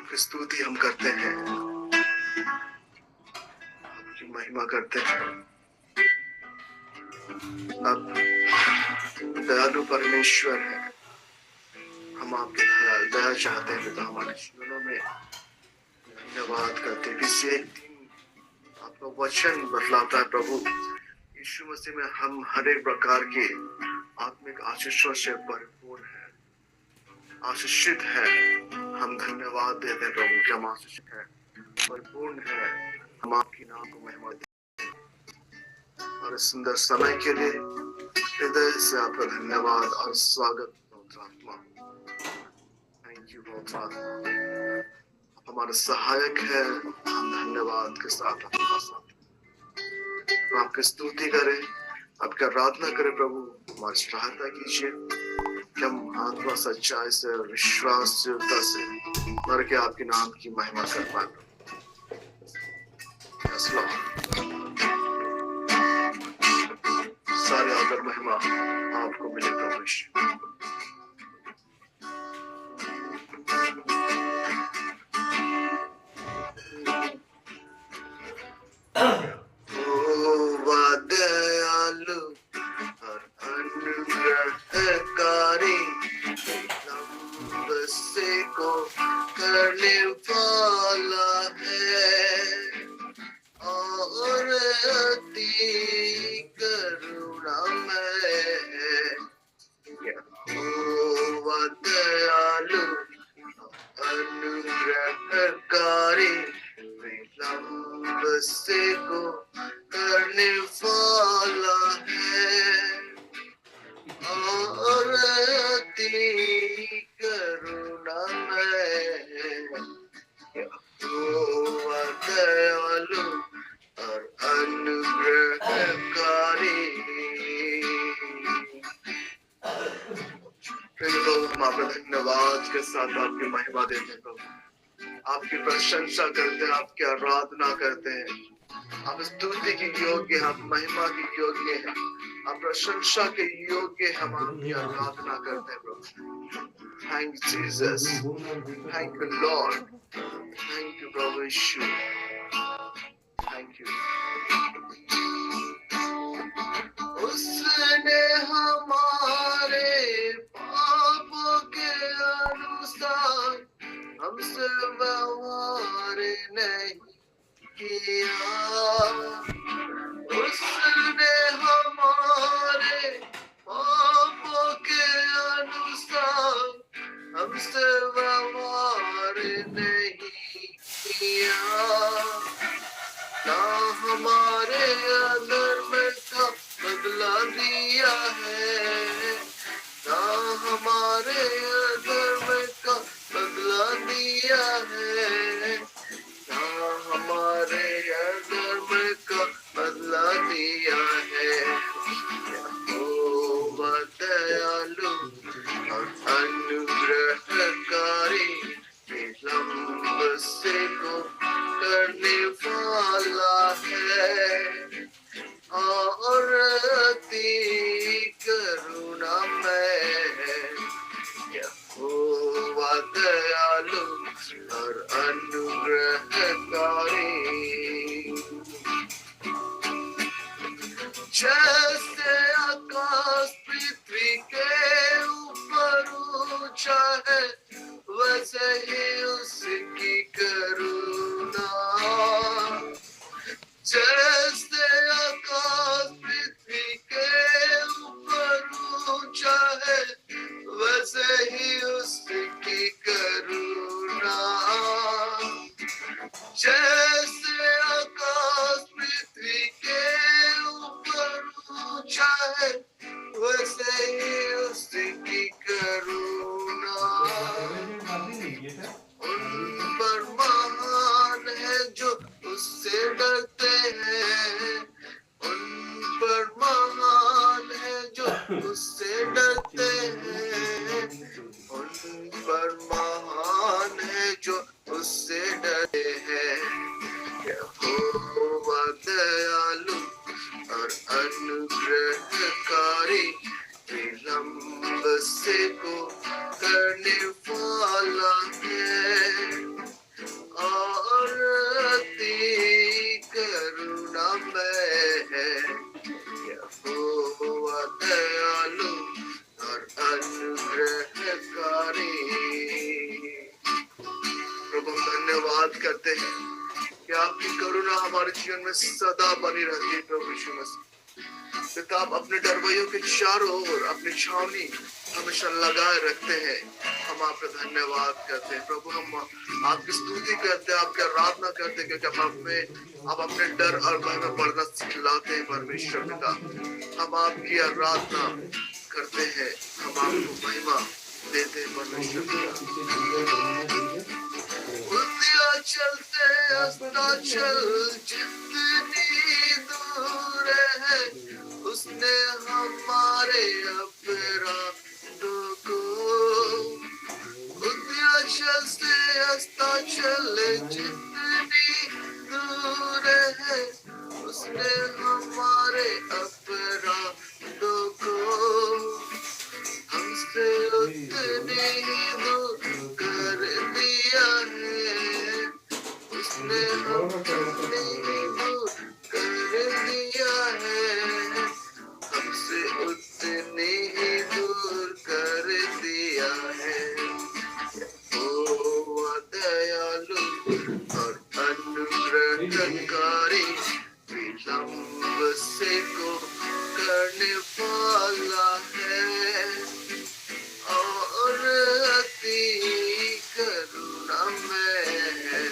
आपकी स्तुति हम करते हैं, आपकी महिमा करते हैं। आप दयालु परमेश्वर है, हम आपके दया चाहते हैं पिता हमारे जीवनों में। धन्यवाद करते हैं किसी एक दिन आपका वचन बदलाता है प्रभु यीशु मसीह में। हम हर एक प्रकार के आत्मिक आशीषों से भरपूर है, आशीषित है। हम धन्यवाद देते हैं प्रभु कि हम आशीषित है, परिपूर्ण है। हम आपकी नाम को महिमा देते हैं और इस सुंदर समय के लिए हृदय से आपका धन्यवाद और स्वागत। पवित्र आत्मा, थैंक यू पवित्र आत्मा, हमारे सहायक है। हम धन्यवाद के साथ आपके साथ आपकी स्तुति करें, आपकी आराधना करें प्रभु। हमारी सहायता कीजिए कि हम आत्मा सच्चाई से और विश्वास से मर के आपके नाम की महिमा कर पाए। सारे आदर महिमा आपको मिले प्रभु। दयालु और अनुग्रहकारी, से को करने वाला है और अति करुणामय है। यहोवा दयालु अनुग्रहकारी, विलंब से को करने वाला है और अति करुणामय है। यहोवा दयालु और अनुग्रहकारी। हम आपका धन्यवाद के साथ आपकी महिमा देते हैं प्रभु, आपकी प्रशंसा करते हैं, आपकी आराधना करते हैं। आप स्तुति के योग्य, आप महिमा के योग्य हैं, आप प्रशंसा के योग्य, हम आपकी आराधना करते हैं प्रभु। Thank Jesus, thank you Lord, thank you प्रभु यीशु, थैंक यू। उसने हमारे पापों के अनुसार हमसे व्यवहार नहीं किया। उसने हमारे पापों के अनुसार हमसे व्यवहार नहीं किया। ना हमारे अधर्म का बदला दिया है, ना हमारे अधर्म का बदला दिया है, ना हमारे अधर्म का बदला दिया है। यहोवा दयालु और अनुग्रहकारी, विलंब से को करने वाला है और अति करुणामय है। यहोवा दयालु और अनुग्रहकारी। जैसे आकाश पृथ्वी के ऊपर ऊंचा है, वैसे ही उसकी करुणा। जैसे आकाश पृथ्वी के ऊपर ऊंचा है, वैसे ही उसकी करुणा। धन्यवाद करते हैं कि आपकी करुणा हमारे जीवन में सदा बनी रहती है। प्रभु यीशु मसीह पिता, आप अपने डरवैयों के चारों ओर अपनी छावनी हमेशा लगाए रखते हैं। हम आपका धन्यवाद करते हैं प्रभु। हम आपकी स्तुति करते हैं, आपकी आराधना करते हैं, क्योंकि आप अपने डर और भय में बढ़ना सिखलाते हैं। परमेश्वर पिता, हम आपकी आराधना करते हैं, हम आपको महिमा देते हैं। परमेश्वर पिता, चलते अस्ताचल जितनी दूर है, उसने हमारे अपराधों को उद्याचल से अस्ताचल जितनी दूर है, उसने हमारे अपराधों को हमसे उतने ही दूर कर दिया है। उसने हमसे दूर कर दिया है, हमसे उतने ही दूर कर दिया है। ओ दयालु और अनुग्रहकारी, विलंब से को करने वाला है और अति करुणा में है।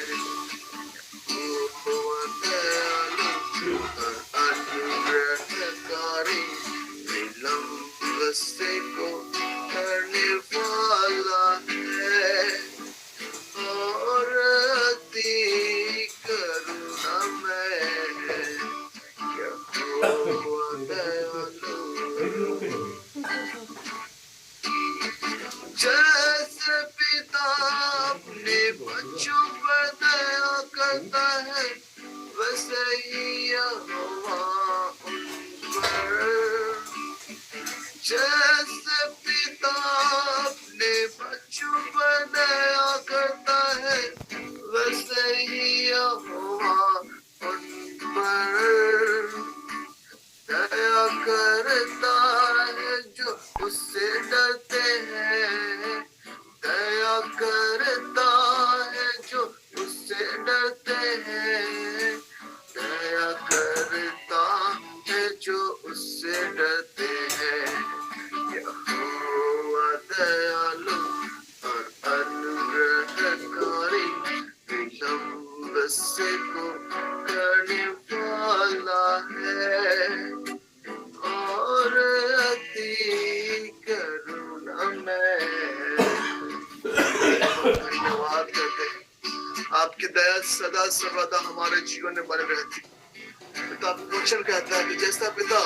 अनुग्रहकारी, विलंब से को करने वाला है और अति करुणा में है। यहोवा दयालु, जैसे पिता अपने बच्चों पर दया करता है, वैसे ही यहोवा उन पर। जैसे पिता अपने बच्चों पर दया करता है, वैसे ही यहोवा उन पर दया करता है जो उससे डरते हैं। दया करता है जो उससे डरते हैं। दया करता है जो उससे डरते हैं। यहोवा दयालु और अनुग्रहकारी, विलंब से को करने वाला है और अति करुणा में। धन्यवाद करते हैं, आपकी दया सदा सर्वदा हमारे जीवन में बने रहती। पिता वचन कहता है कि जैसा पिता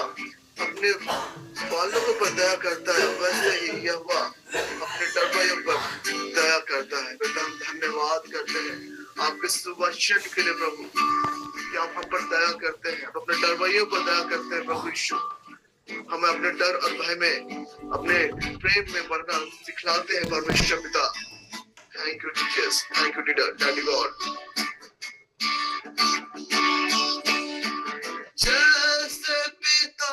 अपने बालकों पर दया करता है, वैसे ही यहोवा अपने डरवैयों पर दया करता है। पिता, हम धन्यवाद करते हैं आपके सुवचन के लिए प्रभु, कि आप हम पर दया करते हैं, आप अपने डरवैयों पर दया करते हैं। प्रभु यीशु, हमें अपने डर और भय में, अपने प्रेम में बढ़ना सिखलाते हैं। परमेश्वर पिता, thank you Jesus, thank you daddy God. जैसे पिता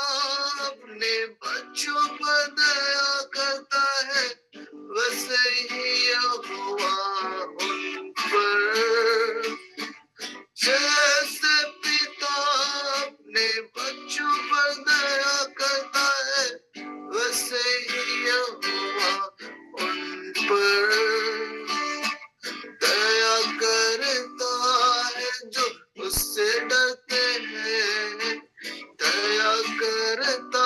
अपने बच्चों पर दया करता है, वैसे ही यहोवा उन पर। जैसे पिता अपने बच्चों पर दया करता है, वैसे ही यहोवा उन पर दया करता है जो उससे डरते हैं। दया करता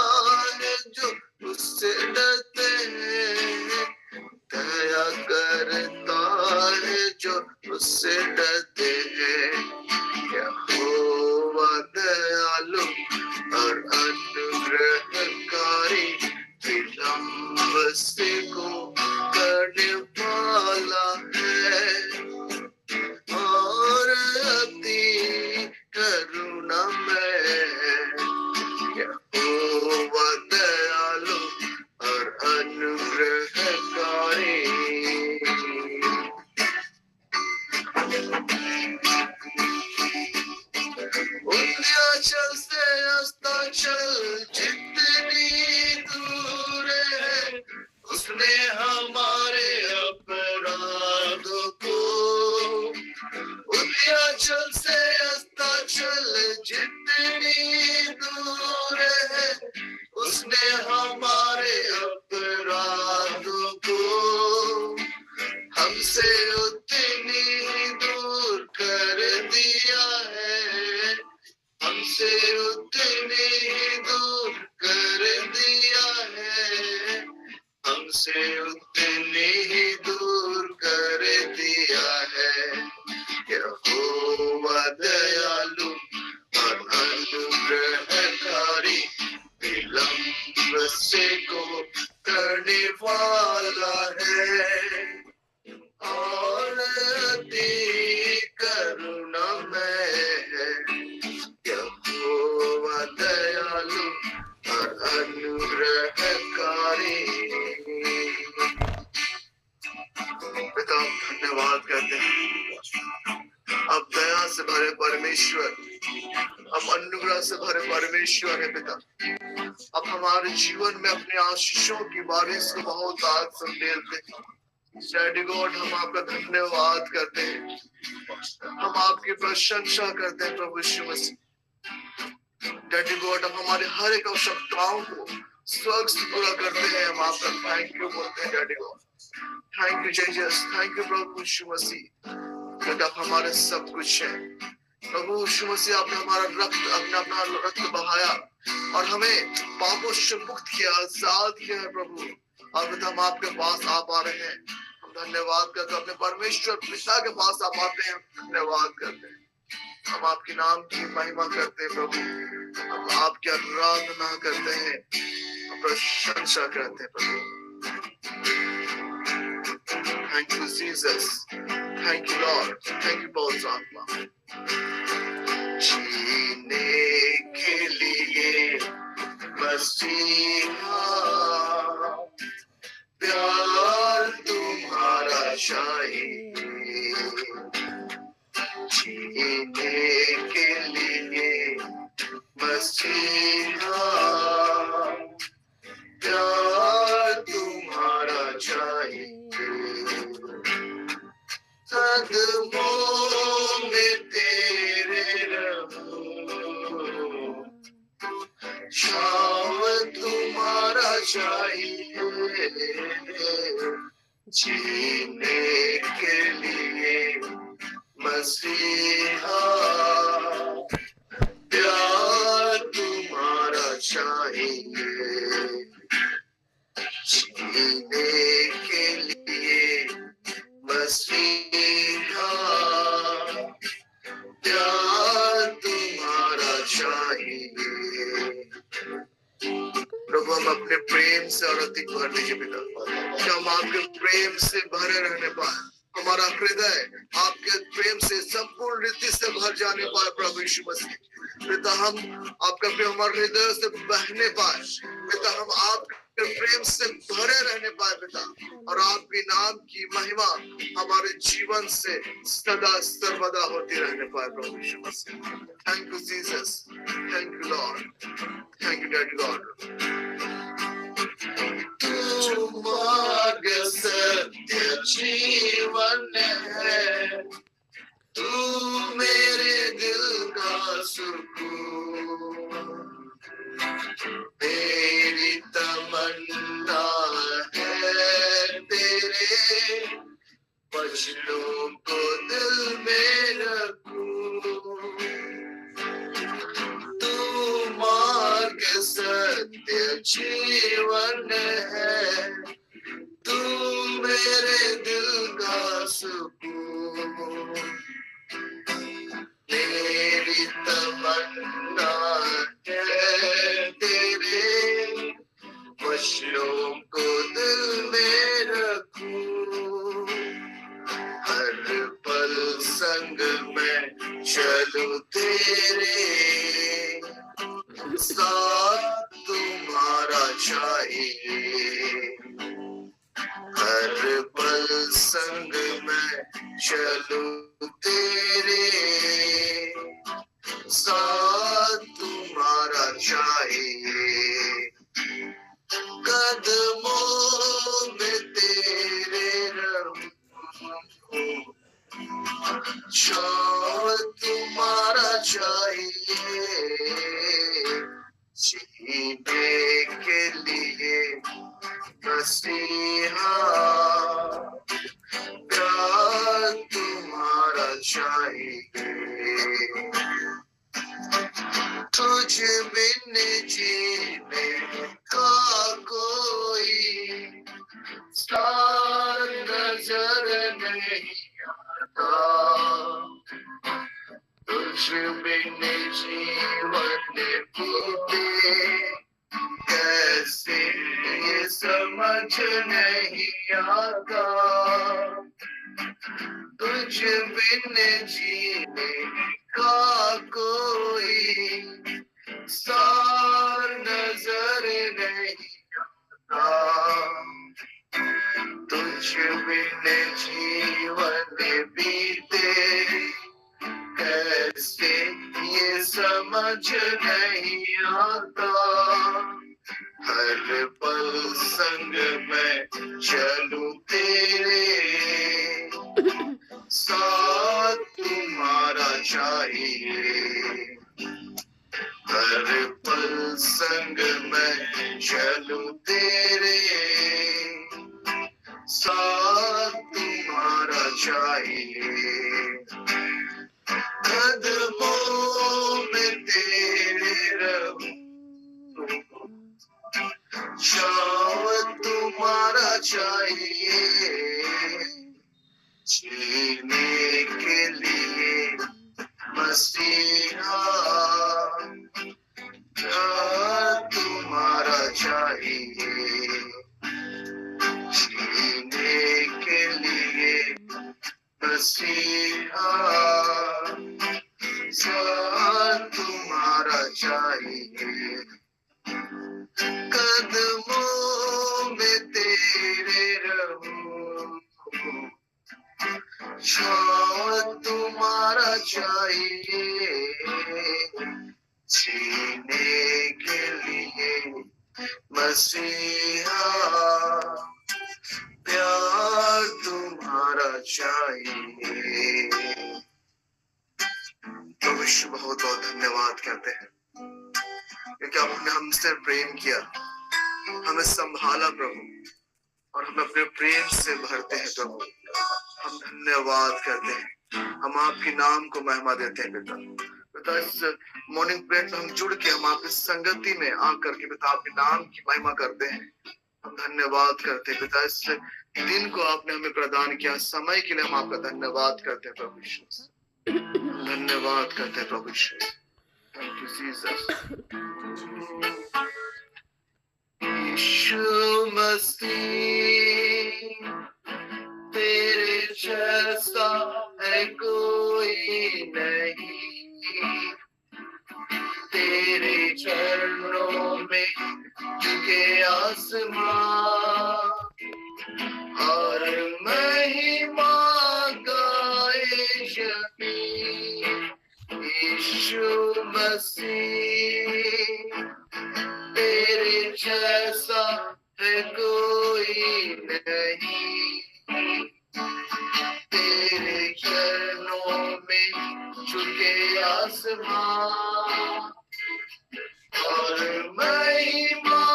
है जो उससे डरते हैं। दया करता है जो उससे डरते हैं। यहोवा दयालु और अनुग्रहकारी, विलंब से को करने वाला है और अति करुणा में। यहोवा दयालु और अनुग्रहकारी। हमसे उतनी ही दूर कर दिया है, हमसे उतनी ही दूर कर दिया है, हमसे उतनी ही दूर कर दिया है। यहोवा दयालु और अनुग्रहकारी, विलंब से को करने वाला है, और अति करुणामय है। यहोवा दयालु और अनुग्रहकारी। पिता धन्यवाद करते हैं, अब दया से भरे परमेश्वर, अब अनुग्रह से भरे परमेश्वर है पिता। अब हमारे जीवन में अपने आशीषों की बारिश को बहुत आज संदेलते हैं। डैडी गॉड, हम आपका धन्यवाद करते हैं, हम आपकी प्रशंसा करते हैं प्रभु यीशु मसीह। डैडी गॉड, हम हमारे हर एक आवश्यकताओं को स्वर्ग से पूरा करते हैं, हम आपका थैंक यू बोलते हैं daddy God. Thank you Jesus, thank you प्रभु यीशु मसीह, क्योंकि आप हमारे सब कुछ है। प्रभु यीशु मसीह, आपने हमारा अपना रक्त बहाया और हमें पापों से मुक्त किया, आजाद किया है प्रभु। और हम आपके पास आ पा रहे हैं, हम धन्यवाद करते हैं। अपने परमेश्वर पिता के पास आप आते हैं, हम धन्यवाद करते हैं, हम आपके नाम की महिमा करते हैं प्रभु, हम आपकी आराधना करते हैं, हम प्रशंसा करते हैं प्रभु। Thank you Jesus, thank you Lord, thank you पवित्र आत्मा। जीने के लिए मसीहा, प्यार तुम्हारा चाहिए। जीने के लिए मसीहा, प्यार तुम्हारा चाहिए। कदमों में तेरे रहूं, छाव तुम्हारा चाहिए। जीने के लिए मसीहा, प्यार तुम्हारा चाहिए। जीने के लिए मसीहा, प्यार तुम्हारा चाहिए। प्रभु, हम अपने प्रेम से और अधिक भर दीजिए पिता, कि हम आपके प्रेम से भरे रहने पाए, हमारा हृदय आपके प्रेम से संपूर्ण रीति से भर जाने पाए प्रभु यीशु मसीह। पिता, हम आपका प्रेम हमारे हृदय से बहने पाए पिता, हम आपके प्रेम से भरे रहने पाए पिता, और आपके नाम की महिमा हमारे जीवन से सदा सर्वदा होती रहने पाए प्रभु यीशु मसीह। Thank you Jesus, thank you Lord, thank you daddy God. तू मार्ग सत्य जीवन है, तू मेरे दिल का सुकून, मेरी तमन्ना है तेरे वचनों को दिल में रखूं। तू मार्ग सत्य जीवन है, तू मेरे दिल का सुकून, मेरी तमन्ना है तेरे वचनों को दिल में रखूं। हर पल संग में चलूं तेरे साथ, तुम्हारा चाहिए। हर पल संग में चलूं तेरे साथ, तुम्हारा चाहिए। कदमों में तेरे रहूं, छाव तुम्हारा चाहिए। जीने के लिए मसीहा, प्यार चाहिए, तुझ बिन जीने का कोई स्थान नजर नहीं आता, तुझ बिन जीवन बीते कैसे ये समझ नहीं आता, तुझ बिन जीने का कोई सार नजर नहीं आता, तुझ बिन जीवन बीते कैसे ये समझ नहीं आता, हर पल संग मैं चलूं तेरे, साथ तुम्हारा चाहिए, हर पल संग मैं चलूं तेरे, साथ तुम्हारा चाहिए, कदमों में तेरे रहूं, छाव तुम्हारा चाहिए, जीने के लिए मसीहा प्यार तुम्हारा चाहिए, जीने के लिए मसीहा प्यार तुम्हारा चाहिए, कदमों में तेरे रहूं, छाव तुम्हारा चाहिए, जीने के लिए मसीहा प्यार तुम्हारा चाहिए। प्रभु यीशु बहुत बहुत धन्यवाद करते हैं क्योंकि आपने हमसे प्रेम किया, हमें संभाला प्रभु, और हम अपने प्रेम से भरते हैं प्रभु, हम धन्यवाद करते हैं, हम आपके नाम को महिमा देते हैं पिता। पिता इस मॉर्निंग प्रेयर में हम जुड़ के हम आपकी संगति में आकर के पिता आपके नाम की महिमा करते हैं, हम धन्यवाद करते हैं पिता, इस दिन को आपने हमें प्रदान किया, समय के लिए हम आपका धन्यवाद करते हैं प्रभु यीशु, धन्यवाद करते हैं प्रभु यीशु। Thank you Jesus. यीशु मसीह तेरे जैसा है कोई नहीं, तेरे चरणों में झुके आसमान और महिमा गाए जमीन। यीशु मसीह तेरे जैसा है कोई नहीं, तेरे चरणों में झुके आसमान और महिमा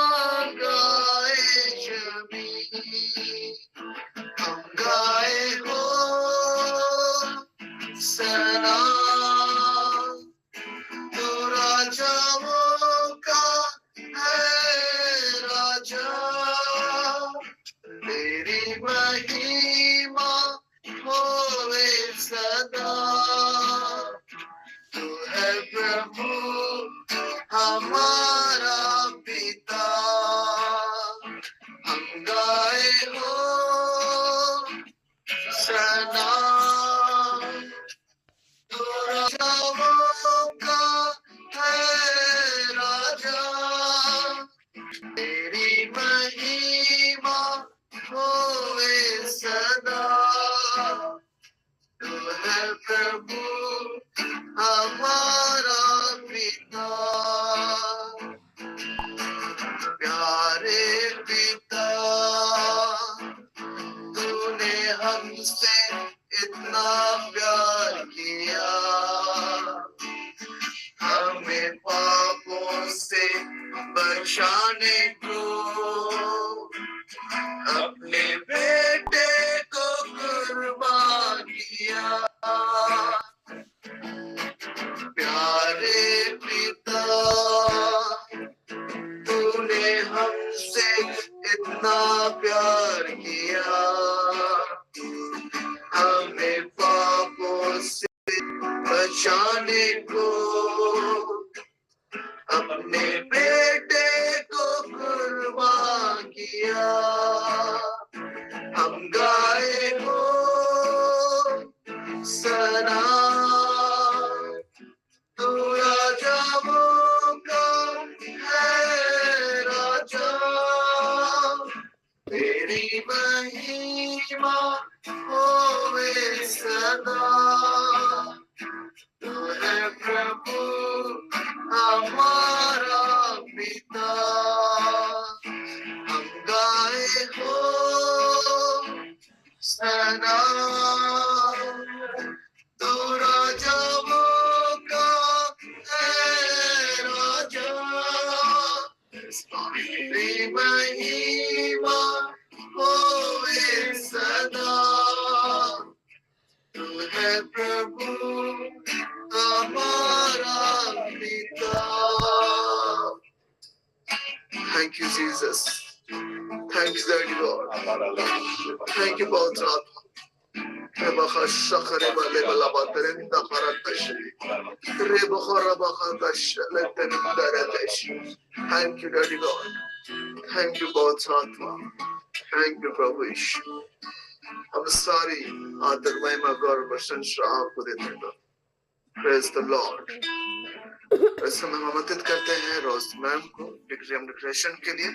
गाए जमीन। हम गाए हो सलाम, तू राजाओं का है राजा, तेरी महिमा होवे सदा, तू है प्रभु हमारा पिता। हम गाए हो सलाम, तू राजाओं का है राजा, तेरी महिमा होवे सदा, तू है प्रभु हमारा पिता। प्यारे पिता, तूने हमसे इतना प्यार किया, हमें पापों से बचाने को अपने बेटे को कुर्बान किया। से बचाने को अपने बेटे को कुर्बान किया। हम गाए हो सना, तू राजाओं का है राजा, तेरी महिमा होवे सदा। तू है प्रभु हमारा पिता, हम गाए हो सना, तू राजाओं का है राजा, तेरी महिमा होवे सदा। तू है प्रभु हमारा पिता। Thank you, Jesus. Thank you, Daddy Lord. Thank you, पवित्र आत्मा। Thank you, Daddy Lord. Thank you, पवित्र आत्मा। Thank you, प्रभु यीशु। हम सारी आदर महिमा गौरव प्रशंसा आपको देते हैं। Praise the Lord. इस समय हम आमंत्रित करते हैं रोज मैम को डिक्लेरेशन के लिए।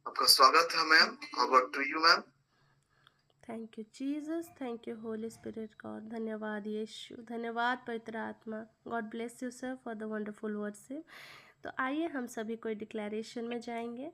आपका स्वागत है ma'am. Over to you ma'am. Thank you Jesus, thank you Holy Spirit God. धन्यवाद यीशु, धन्यवाद पवित्र आत्मा। God bless you sir for the wonderful worship. तो आइए हम सभी कोई डिक्लेरेशन में जाएंगे।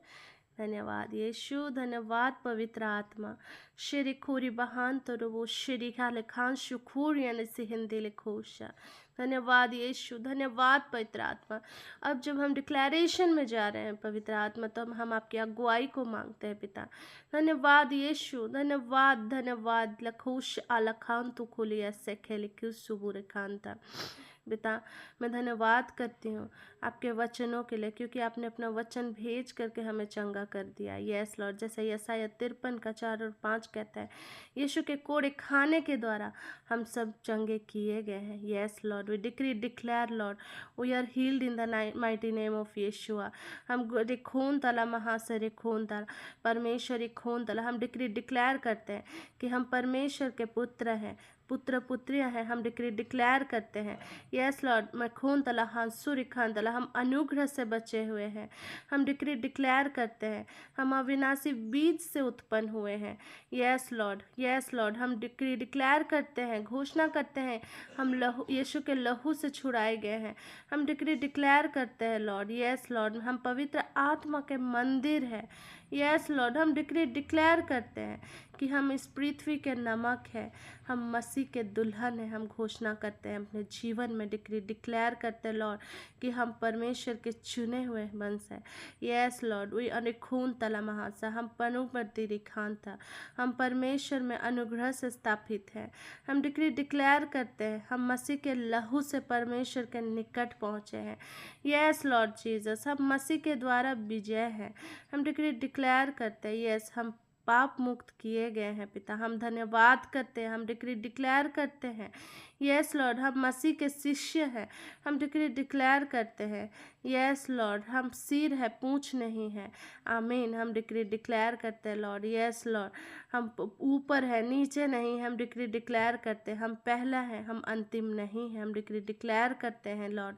धन्यवाद यीशु, धन्यवाद पवित्र आत्मा। श्री खोरी बहान तो वो श्री खाले खान शुखूर यानी से हिंदी लिखोशा। धन्यवाद यीशु, धन्यवाद पवित्र आत्मा। अब जब हम डिक्लेरेशन में जा रहे हैं पवित्र आत्मा, तो हम आपकी अगुवाई को मांगते हैं पिता। धन्यवाद यीशु, धन्यवाद धन्यवाद। लखोश आलखान तो खोली ऐसे खेले क्यों सुबुर खान था पिता। मैं धन्यवाद करती हूँ आपके वचनों के लिए, क्योंकि आपने अपना वचन भेज करके हमें चंगा कर दिया। यस लॉर्ड, जैसे यसाया 53 का 4 और 5 कहता है, यीशु के कोड़े खाने के द्वारा हम सब चंगे किए गए हैं। Yes Lord, we decree declare Lord we are healed in the mighty name of Yeshua. हम खून तला महासरे खून तला परमेश्वरी खून तला, हम डिक्री डिक्लेयर करते हैं कि हम परमेश्वर के पुत्र हैं, पुत्र पुत्रियां हैं। हम डिक्री डिक्लेयर करते हैं यस लॉर्ड, मैं खून तला हांसुरी खान तला, हम अनुग्रह से बचे हुए हैं। हम डिक्री डिक्लेयर करते हैं हम अविनाशी बीज से उत्पन्न हुए हैं। यस लॉर्ड, यस लॉर्ड, हम डिक्री डिक्लेयर करते हैं, घोषणा करते हैं हम लहू यीशु के लहू से छुड़ाए गए हैं। हम डिक्री डिक्लेयर करते हैं लॉर्ड, यस लॉर्ड, हम पवित्र आत्मा के मंदिर हैं। यस लॉर्ड, हम डिक्री डिक्लेयर करते हैं कि हम इस पृथ्वी के नमक है, हम मसीह के दुल्हन हैं। हम घोषणा करते हैं अपने जीवन में डिक्री डिक्लेयर करते हैं लॉर्ड कि हम परमेश्वर के चुने हुए वंश हैं। यस लॉर्ड, वी अनिखून तला महासा, हम पनुपति खान था, हम परमेश्वर में अनुग्रह से स्थापित हैं। हम डिक्री डिक्लेयर करते हैं हम मसीह के लहू से परमेश्वर के निकट पहुँचे हैं। यस लॉर्ड जीसस, हम मसीह के द्वारा विजय हैं। हम डिक्री डिक्लेयर करते हैं यस, हम पाप मुक्त किए गए हैं पिता। हम धन्यवाद करते हैं, हम डिक्री डिक्लेयर करते हैं यस लॉर्ड, हम मसीह के शिष्य हैं। हम डिक्री डिक्लेयर करते हैं यस लॉर्ड, हम सिर है पूंछ नहीं है। आमीन। हम डिक्री डिक्लेयर करते हैं लॉर्ड, यस लॉर्ड, हम ऊपर है नीचे नहीं। हम डिक्री डिक्लेयर करते हैं हम पहला है, हम अंतिम नहीं है। हम डिक्री डिक्लेयर करते हैं लॉर्ड,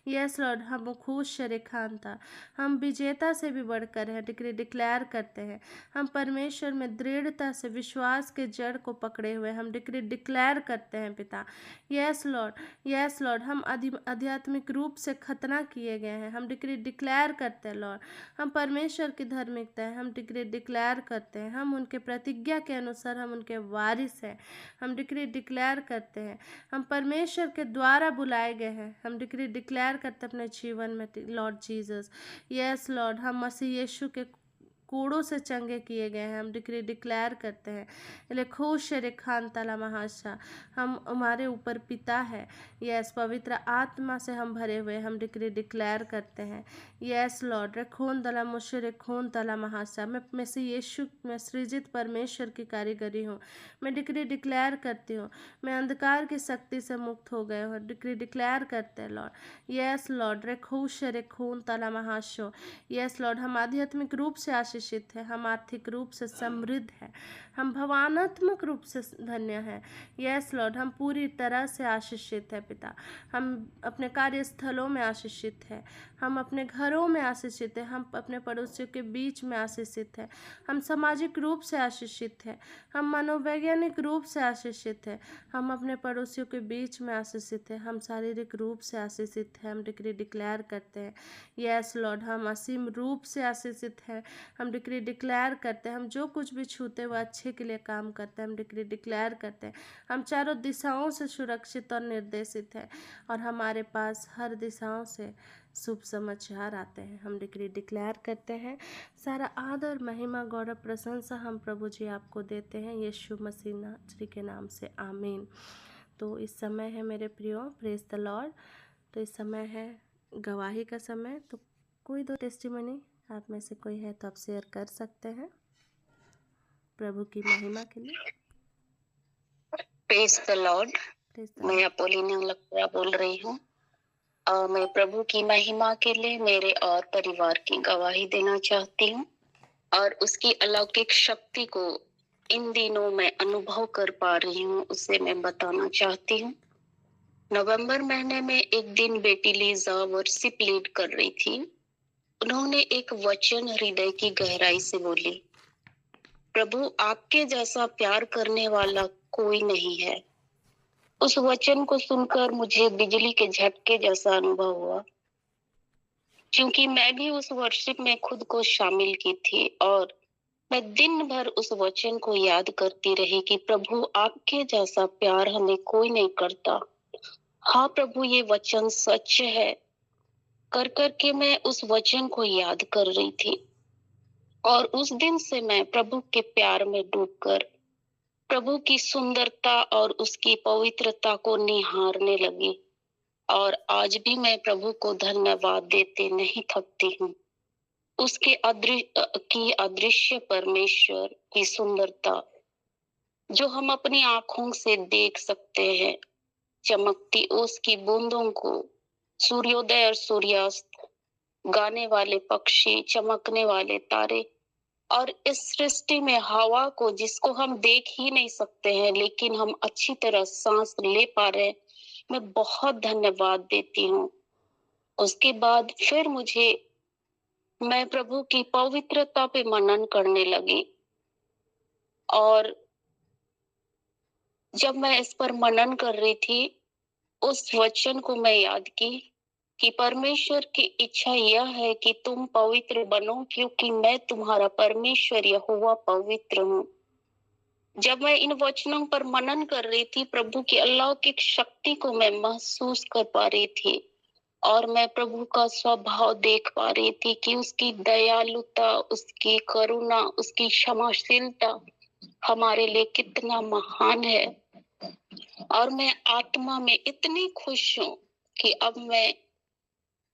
यस लॉर्ड, हम खुश शरीखान था, हम विजेता से भी बढ़कर हैं। डिक्री डिक्लेयर करते हैं हम परमेश्वर में दृढ़ता से विश्वास के जड़ को पकड़े हुए। हम डिक्री डिक्लेयर करते हैं पिता यस लॉर्ड, यस लॉर्ड, हम आध्यात्मिक रूप से खतना किए गए हैं। हम डिक्री डिक्लेयर करते हैं लॉर्ड, हम परमेश्वर की धार्मिकता है। हम डिक्री डिक्लेयर करते हैं हम उनके प्रतिज्ञा के अनुसार हम उनके वारिस हैं। हम डिक्री डिक्लेयर करते हैं हम परमेश्वर के द्वारा बुलाए गए हैं। हम डिक्री डिक्लेयर करते हैं अपने जीवन में लॉर्ड जीसस, यस लॉर्ड, हम मसीह यीशु के कोड़ों से चंगे किए गए हैं। हम डिक्री डिक्लेयर करते हैं लेखो शरिखान तला महाशा, हम हमारे ऊपर पिता है। यस, पवित्र आत्मा से हम भरे हुए, हम डिक्री डिक्लेयर करते हैं। यस लॉर्ड, रेखोन तला मुश रेखोन तला महाशा, मैं से यीशु में सृजित परमेश्वर की कारीगरी हूँ। मैं डिक्री डिक्लेयर करती हूँ मैं अंधकार की शक्ति से मुक्त हो गए हूँ। डिक्री डिक्लेयर करते हैं लॉर्ड। यस लॉर्ड, रेखोश रेखोन तला महाशो। यस लॉर्ड, हम आध्यात्मिक रूप से आशीषित है, हम आर्थिक रूप से समृद्ध है, हम भवानात्मक रूप से धन्य है। यस लॉर्ड, हम पूरी तरह से आशीषित है पिता। हम अपने कार्यस्थलों में आशीषित है, हम अपने घरों में आशीषित है, हम अपने पड़ोसियों के बीच में आशीषित है, हम सामाजिक रूप से आशीषित है, हम मनोवैज्ञानिक रूप से आशीषित है, हम अपने पड़ोसियों के बीच में आशीषित है, हम शारीरिक रूप से आशीषित है। हम डिक्री डिक्लेयर करते हैं यस लॉर्ड, हम असीम रूप से आशीषित है। हम डिक्री डिक्लेयर करते हैं हम जो कुछ भी छूते वो अच्छे के लिए काम करते हैं। हम डिक्री डिक्लेयर करते हैं हम चारों दिशाओं से सुरक्षित और निर्देशित है, और हमारे पास हर दिशाओं से शुभ समाचार आते हैं। हम डिक्री डिक्लेयर करते हैं सारा आदर महिमा गौरव प्रशंसा हम प्रभु जी आपको देते हैं यीशु मसीह नासरी के नाम से, आमीन। तो इस समय है मेरे प्रियो, प्रेज द लॉर्ड। तो इस समय है गवाही का समय। तो कोई दो टेस्टिमनी आप में से कोई है तो आप शेयर कर सकते हैं प्रभु की महिमा के लिए। Praise the Lord. Praise the मैं लॉर्ड। अपोलिना लकड़ा बोल रही हूँ। मैं प्रभु की महिमा के लिए मेरे और परिवार की गवाही देना चाहती हूँ, और उसकी अलौकिक शक्ति को इन दिनों मैं अनुभव कर पा रही हूँ, उसे मैं बताना चाहती हूँ। नवंबर महीने में एक दिन बेटी लीजा वर्शिप लीड कर रही थी। उन्होंने एक वचन हृदय की गहराई से बोली, प्रभु आपके जैसा प्यार करने वाला कोई नहीं है। उस वचन को सुनकर मुझे बिजली के झटके जैसा अनुभव हुआ, क्योंकि मैं भी उस वर्शिप में खुद को शामिल की थी, और मैं दिन भर उस वचन को याद करती रही कि प्रभु आपके जैसा प्यार हमें कोई नहीं करता। हाँ प्रभु, ये वचन सच है। कर कर के मैं उस वचन को याद कर रही थी, और उस दिन से मैं प्रभु के प्यार में डूबकर प्रभु की सुंदरता और उसकी पवित्रता को निहारने लगी। और आज भी मैं प्रभु को धन्यवाद देते नहीं थकती हूँ। उसके अदृश्य परमेश्वर की सुंदरता जो हम अपनी आंखों से देख सकते हैं, चमकती ओस की बूंदों को, सूर्योदय और सूर्यास्त, गाने वाले पक्षी, चमकने वाले तारे, और इस सृष्टि में हवा को जिसको हम देख ही नहीं सकते हैं लेकिन हम अच्छी तरह सांस ले पा रहे हैं, मैं बहुत धन्यवाद देती हूँ। उसके बाद फिर मैं प्रभु की पवित्रता पे मनन करने लगी, और जब मैं इस पर मनन कर रही थी, उस वचन को मैं याद की कि परमेश्वर की इच्छा यह है कि तुम पवित्र बनो, क्योंकि मैं तुम्हारा परमेश्वर यहोवा पवित्र हूँ। जब मैं इन वचनों पर मनन कर रही थी, प्रभु की अलौकिक शक्ति को मैं महसूस कर पा रही थी, और मैं प्रभु का स्वभाव देख पा रही थी कि उसकी दयालुता, उसकी करुणा, उसकी क्षमाशीलता हमारे लिए कितना महान है। और मैं आत्मा में इतनी खुश हूँ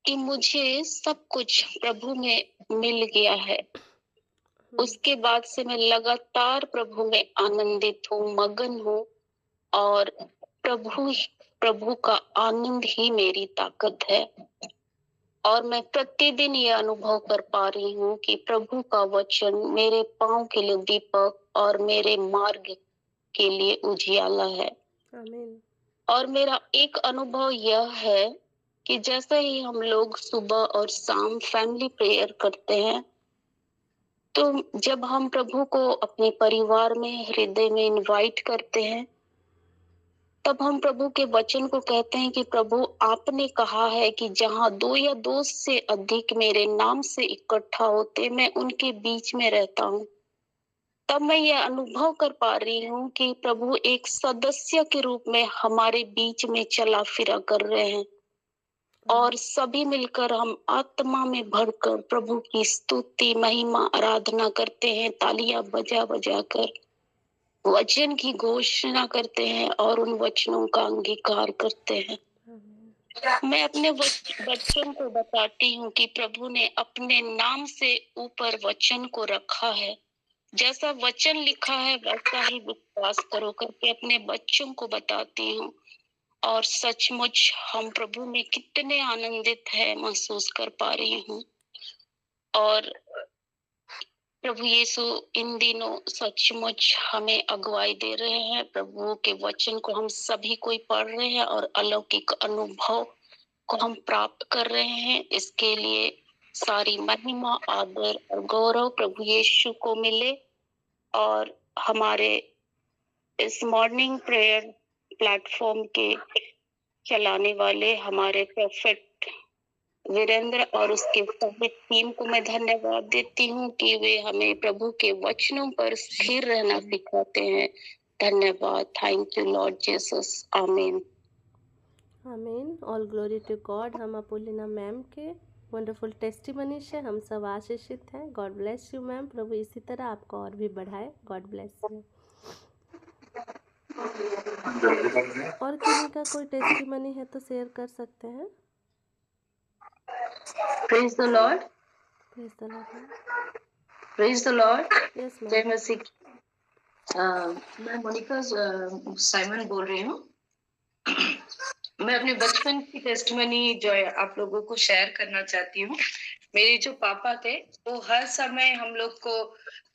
कि मुझे सब कुछ प्रभु में मिल गया है। उसके बाद से मैं लगातार प्रभु में आनंदित हूँ, मगन हूँ, और प्रभु का आनंद ही मेरी ताकत है। और मैं प्रतिदिन ये अनुभव कर पा रही हूँ कि प्रभु का वचन मेरे पांव के लिए दीपक और मेरे मार्ग के लिए उजियाला है। आमीन। और मेरा एक अनुभव यह है कि जैसे ही हम लोग सुबह और शाम फैमिली प्रेयर करते हैं, तो जब हम प्रभु को अपने परिवार में, हृदय में इनवाइट करते हैं, तब हम प्रभु के वचन को कहते हैं कि प्रभु आपने कहा है कि जहाँ 2 या 2 से अधिक मेरे नाम से इकट्ठा होते, मैं उनके बीच में रहता हूँ। तब मैं ये अनुभव कर पा रही हूँ कि प्रभु एक सदस्य के रूप में हमारे बीच में चला फिरा कर रहे हैं, और सभी मिलकर हम आत्मा में भरकर प्रभु की स्तुति महिमा आराधना करते हैं, तालियां बजा बजा कर वचन की घोषणा करते हैं और उन वचनों का अंगीकार करते हैं। मैं अपने बच्चों को बताती हूँ कि प्रभु ने अपने नाम से ऊपर वचन को रखा है। जैसा वचन लिखा है वैसा ही विश्वास करो करके अपने बच्चों को बताती हूँ। और सचमुच हम प्रभु में कितने आनंदित है महसूस कर पा रही हूँ। और प्रभु यीशु इन दिनों सचमुच हमें अगुवाई दे रहे हैं। प्रभु के वचन को हम सभी कोई पढ़ रहे हैं और अलौकिक अनुभव को हम प्राप्त कर रहे हैं। इसके लिए सारी महिमा आदर और गौरव प्रभु यीशु को मिले। और हमारे इस मॉर्निंग प्रेयर प्लेटफॉर्म के चलाने वाले हमारे प्रोफेट वीरेंद्र और उसके पूरी टीम को मैं धन्यवाद देती हूँ कि वे हमें प्रभु के वचनों पर स्थिर रहना सिखाते हैं। धन्यवाद। Thank you Lord Jesus. आमीन। आमीन। All glory to God. हम अपोलिना मैम के वंडरफुल टेस्टिमनी से हम सब आशीषित हैं। God bless you ma'am. प्रभु इसी तरह आपको और भी बढ़ाए। God bless you. और किन्हीं का कोई टेस्टिमनी है तो शेयर कर सकते हैं। Praise the Lord. Praise the Lord. Praise the Lord. Yes जय मैम। मसीह। मैं मोनिका साइमन बोल रही हूँ। मैं अपने बचपन की टेस्टिमनी जो है आप लोगों को शेयर करना चाहती हूँ। मेरे जो पापा थे वो हर समय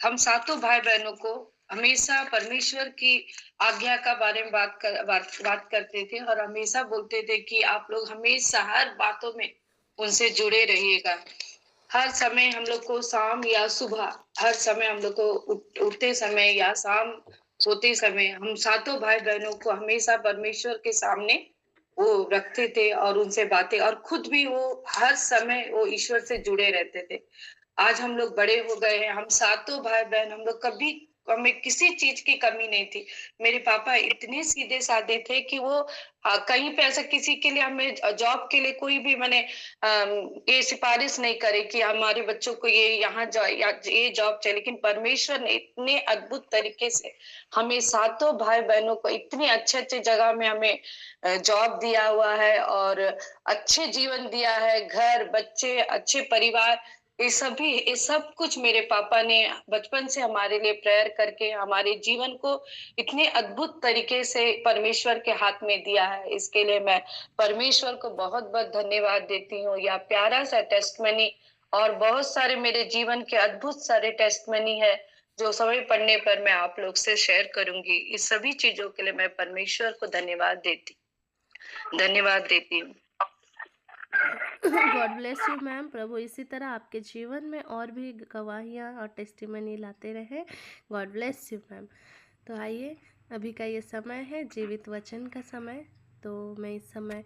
हम सातों भाई बहनों को हमेशा परमेश्वर की आज्ञा का बारे में बात करते थे और हमेशा बोलते थे कि आप लोग हमेशा हर बातों में उनसे जुड़े रहिएगा। हर समय हम लोग को शाम या सुबह, हर समय हम लोग को उठते समय या शाम सोते समय हम सातों भाई बहनों को हमेशा परमेश्वर के सामने वो रखते थे और उनसे बातें, और खुद भी वो हर समय वो ईश्वर से जुड़े रहते थे। आज हम लोग बड़े हो गए हैं, हम सातों भाई बहन, हम लोग हमें किसी चीज की कमी नहीं थी। मेरे पापा इतने सीधे साधे थे कि वो कहीं पे ऐसा किसी के लिए हमें जॉब के लिए कोई भी ये सिफारिश नहीं करे कि हमारे बच्चों को ये यहाँ ये जॉब चाहिए। लेकिन परमेश्वर ने इतने अद्भुत तरीके से हमें सातों भाई बहनों को इतनी अच्छे अच्छे जगह में हमें जॉब दिया हुआ है और अच्छे जीवन दिया है, घर, बच्चे, अच्छे परिवार। ये सब कुछ मेरे पापा ने बचपन से हमारे लिए प्रेयर करके हमारे जीवन को इतने अद्भुत तरीके से परमेश्वर के हाथ में दिया है। इसके लिए मैं परमेश्वर को बहुत बहुत धन्यवाद देती हूँ। यह प्यारा सा टेस्टमनी और बहुत सारे मेरे जीवन के अद्भुत सारे टेस्टमनी है जो समय पढ़ने पर मैं आप लोग से शेयर करूंगी। इस सभी चीजों के लिए मैं परमेश्वर को धन्यवाद देती हूँ। God bless you ma'am. प्रभु इसी तरह आपके जीवन में और भी गवाहियाँ और टेस्टिमनी लाते रहे। God bless you ma'am. तो आइए, अभी का ये समय है जीवित वचन का समय। तो मैं इस समय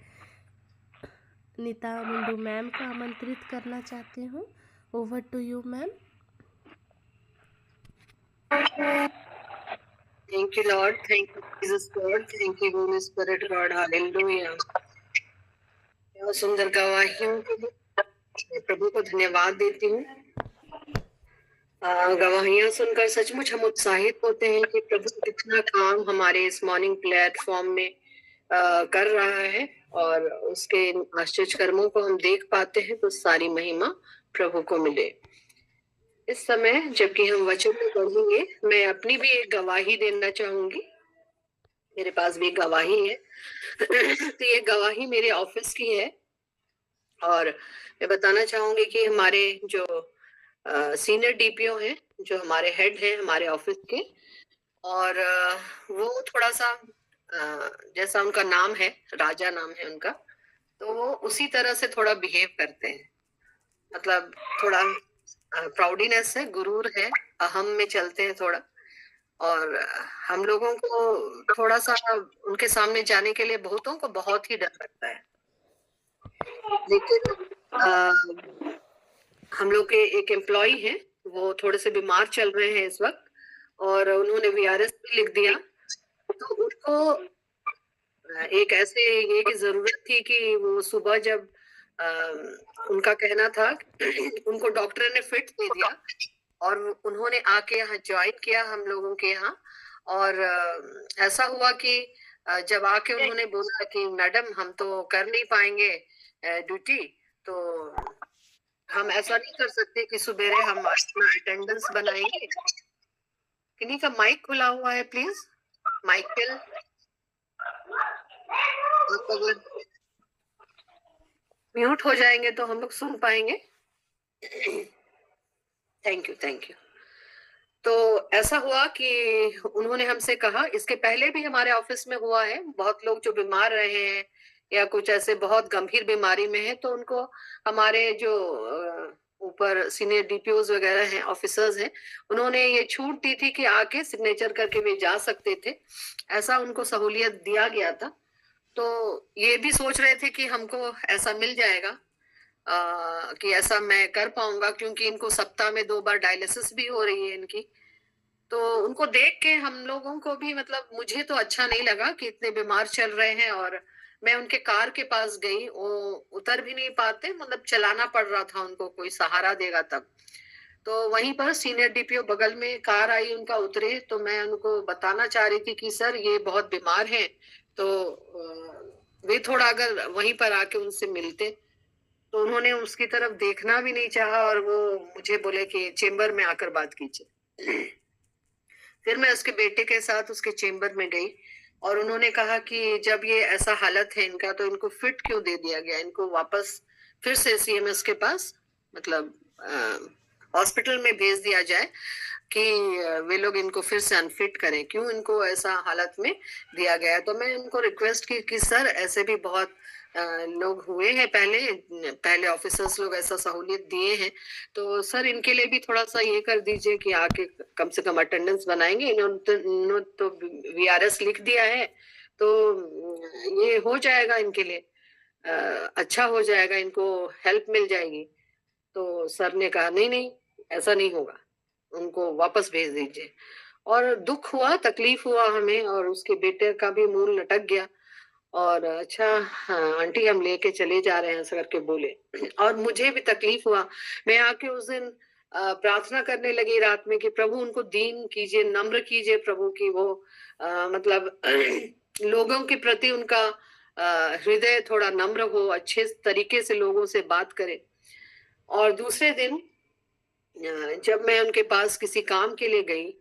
नीता मुंडू मैम को आमंत्रित करना चाहती हूँ। Over to you ma'am. Thank you, Lord. Thank you, Jesus, Lord. Thank you, Holy Spirit, Lord. Hallelujah. बहुत सुंदर गवाहियों के लिए मैं प्रभु को धन्यवाद देती हूँ। गवाहियां सुनकर सचमुच हम उत्साहित होते हैं कि प्रभु कितना काम हमारे इस मॉर्निंग प्लेटफॉर्म में कर रहा है और उसके आश्चर्य कर्मों को हम देख पाते हैं। तो सारी महिमा प्रभु को मिले। इस समय जबकि हम वचन में पढ़ेंगे, मैं अपनी भी एक गवाही देना चाहूंगी। मेरे पास भी एक गवाही है। तो ये गवाही मेरे ऑफिस की है और मैं बताना चाहूंगी कि हमारे जो सीनियर डीपीओ हैं, जो हमारे हेड हैं हमारे ऑफिस के, और वो थोड़ा सा जैसा उनका नाम है, राजा नाम है उनका, तो वो उसी तरह से थोड़ा बिहेव करते हैं। मतलब थोड़ा प्राउडीनेस है, गुरूर है, अहम में चलते हैं थोड़ा। और हम लोगों को थोड़ा सा उनके सामने जाने के लिए बहुतों को बहुत ही डर लगता है। लेकिन हम लोग के एक एम्प्लॉय हैं, वो थोड़े से बीमार चल रहे हैं इस वक्त और उन्होंने वीआरएस भी लिख दिया। तो उनको एक ऐसे ये की जरूरत थी कि वो सुबह जब उनका कहना था उनको डॉक्टर ने फिट दे दिया और उन्होंने आके यहाँ ज्वाइन किया हम लोगों के यहाँ। और ऐसा हुआ कि जब आके उन्होंने बोला कि मैडम हम तो कर नहीं पाएंगे ड्यूटी, तो हम ऐसा नहीं कर सकते कि सुबेरे हम अपना अटेंडेंस बनाएंगे। किन्हीं का माइक खुला हुआ है प्लीज, माइकल आप अगर म्यूट हो जाएंगे तो हम लोग सुन पाएंगे। Thank you. तो ऐसा हुआ कि उन्होंने हमसे कहा, इसके पहले भी हमारे ऑफिस में हुआ है, बहुत लोग जो बीमार रहे हैं या कुछ ऐसे बहुत गंभीर बीमारी में है, तो उनको हमारे जो ऊपर सीनियर डीपीओज वगैरह हैं, ऑफिसर्स हैं, उन्होंने ये छूट दी थी कि आके सिग्नेचर करके वे जा सकते थे, ऐसा उनको सहूलियत दिया गया था। तो ये भी सोच रहे थे कि हमको ऐसा मिल जाएगा कि ऐसा मैं कर पाऊंगा, क्योंकि इनको सप्ताह में 2 बार डायलिसिस भी हो रही है इनकी। तो उनको देख के हम लोगों को भी, मतलब मुझे तो अच्छा नहीं लगा कि इतने बीमार चल रहे हैं। और मैं उनके कार के पास गई, वो उतर भी नहीं पाते, मतलब चलाना पड़ रहा था उनको, कोई सहारा देगा तब। तो वहीं पर सीनियर डीपीओ बगल में कार आई, उनका उतरे, तो मैं उनको बताना चाह रही थी कि सर ये बहुत बीमार हैं, तो वे थोड़ा अगर वहीं पर आके उनसे मिलते। तो उन्होंने उसकी तरफ देखना भी नहीं चाहा और वो मुझे बोले कि चेम्बर में आकर बात कीजिए। फिर मैं उसके बेटे के साथ उसके चेम्बर में गई और उन्होंने कहा कि जब ये ऐसा हालत है इनका, तो इनको फिट क्यों दे दिया गया, इनको वापस फिर से सीएमएस के पास, मतलब हॉस्पिटल में भेज दिया जाए कि वे लोग इनको फिर से अनफिट करें, क्यों इनको ऐसा हालत में दिया गया है। तो मैं उनको रिक्वेस्ट की कि सर ऐसे भी बहुत लोग हुए हैं, पहले ऑफिसर्स लोग ऐसा सहूलियत दिए हैं, तो सर इनके लिए भी थोड़ा सा ये कर दीजिए कि आके कम से कम अटेंडेंस बनाएंगे। इन्होंने तो वीआरएस लिख दिया है, तो ये हो जाएगा इनके लिए, अच्छा हो जाएगा, इनको हेल्प मिल जाएगी। तो सर ने कहा नहीं ऐसा नहीं होगा, उनको वापस भेज दीजिए। और दुख हुआ, तकलीफ हुआ हमें, और उसके बेटे का भी मूल लटक गया। और अच्छा हाँ आंटी हम लेके चले जा रहे हैं ऐसा करके बोले। और मुझे भी तकलीफ हुआ। मैं आके उस दिन प्रार्थना करने लगी रात में कि प्रभु उनको दीन कीजिए, नम्र कीजिए प्रभु, की वो मतलब लोगों के प्रति उनका हृदय थोड़ा नम्र हो, अच्छे तरीके से लोगों से बात करे। और दूसरे दिन जब मैं उनके पास किसी काम के लिए गई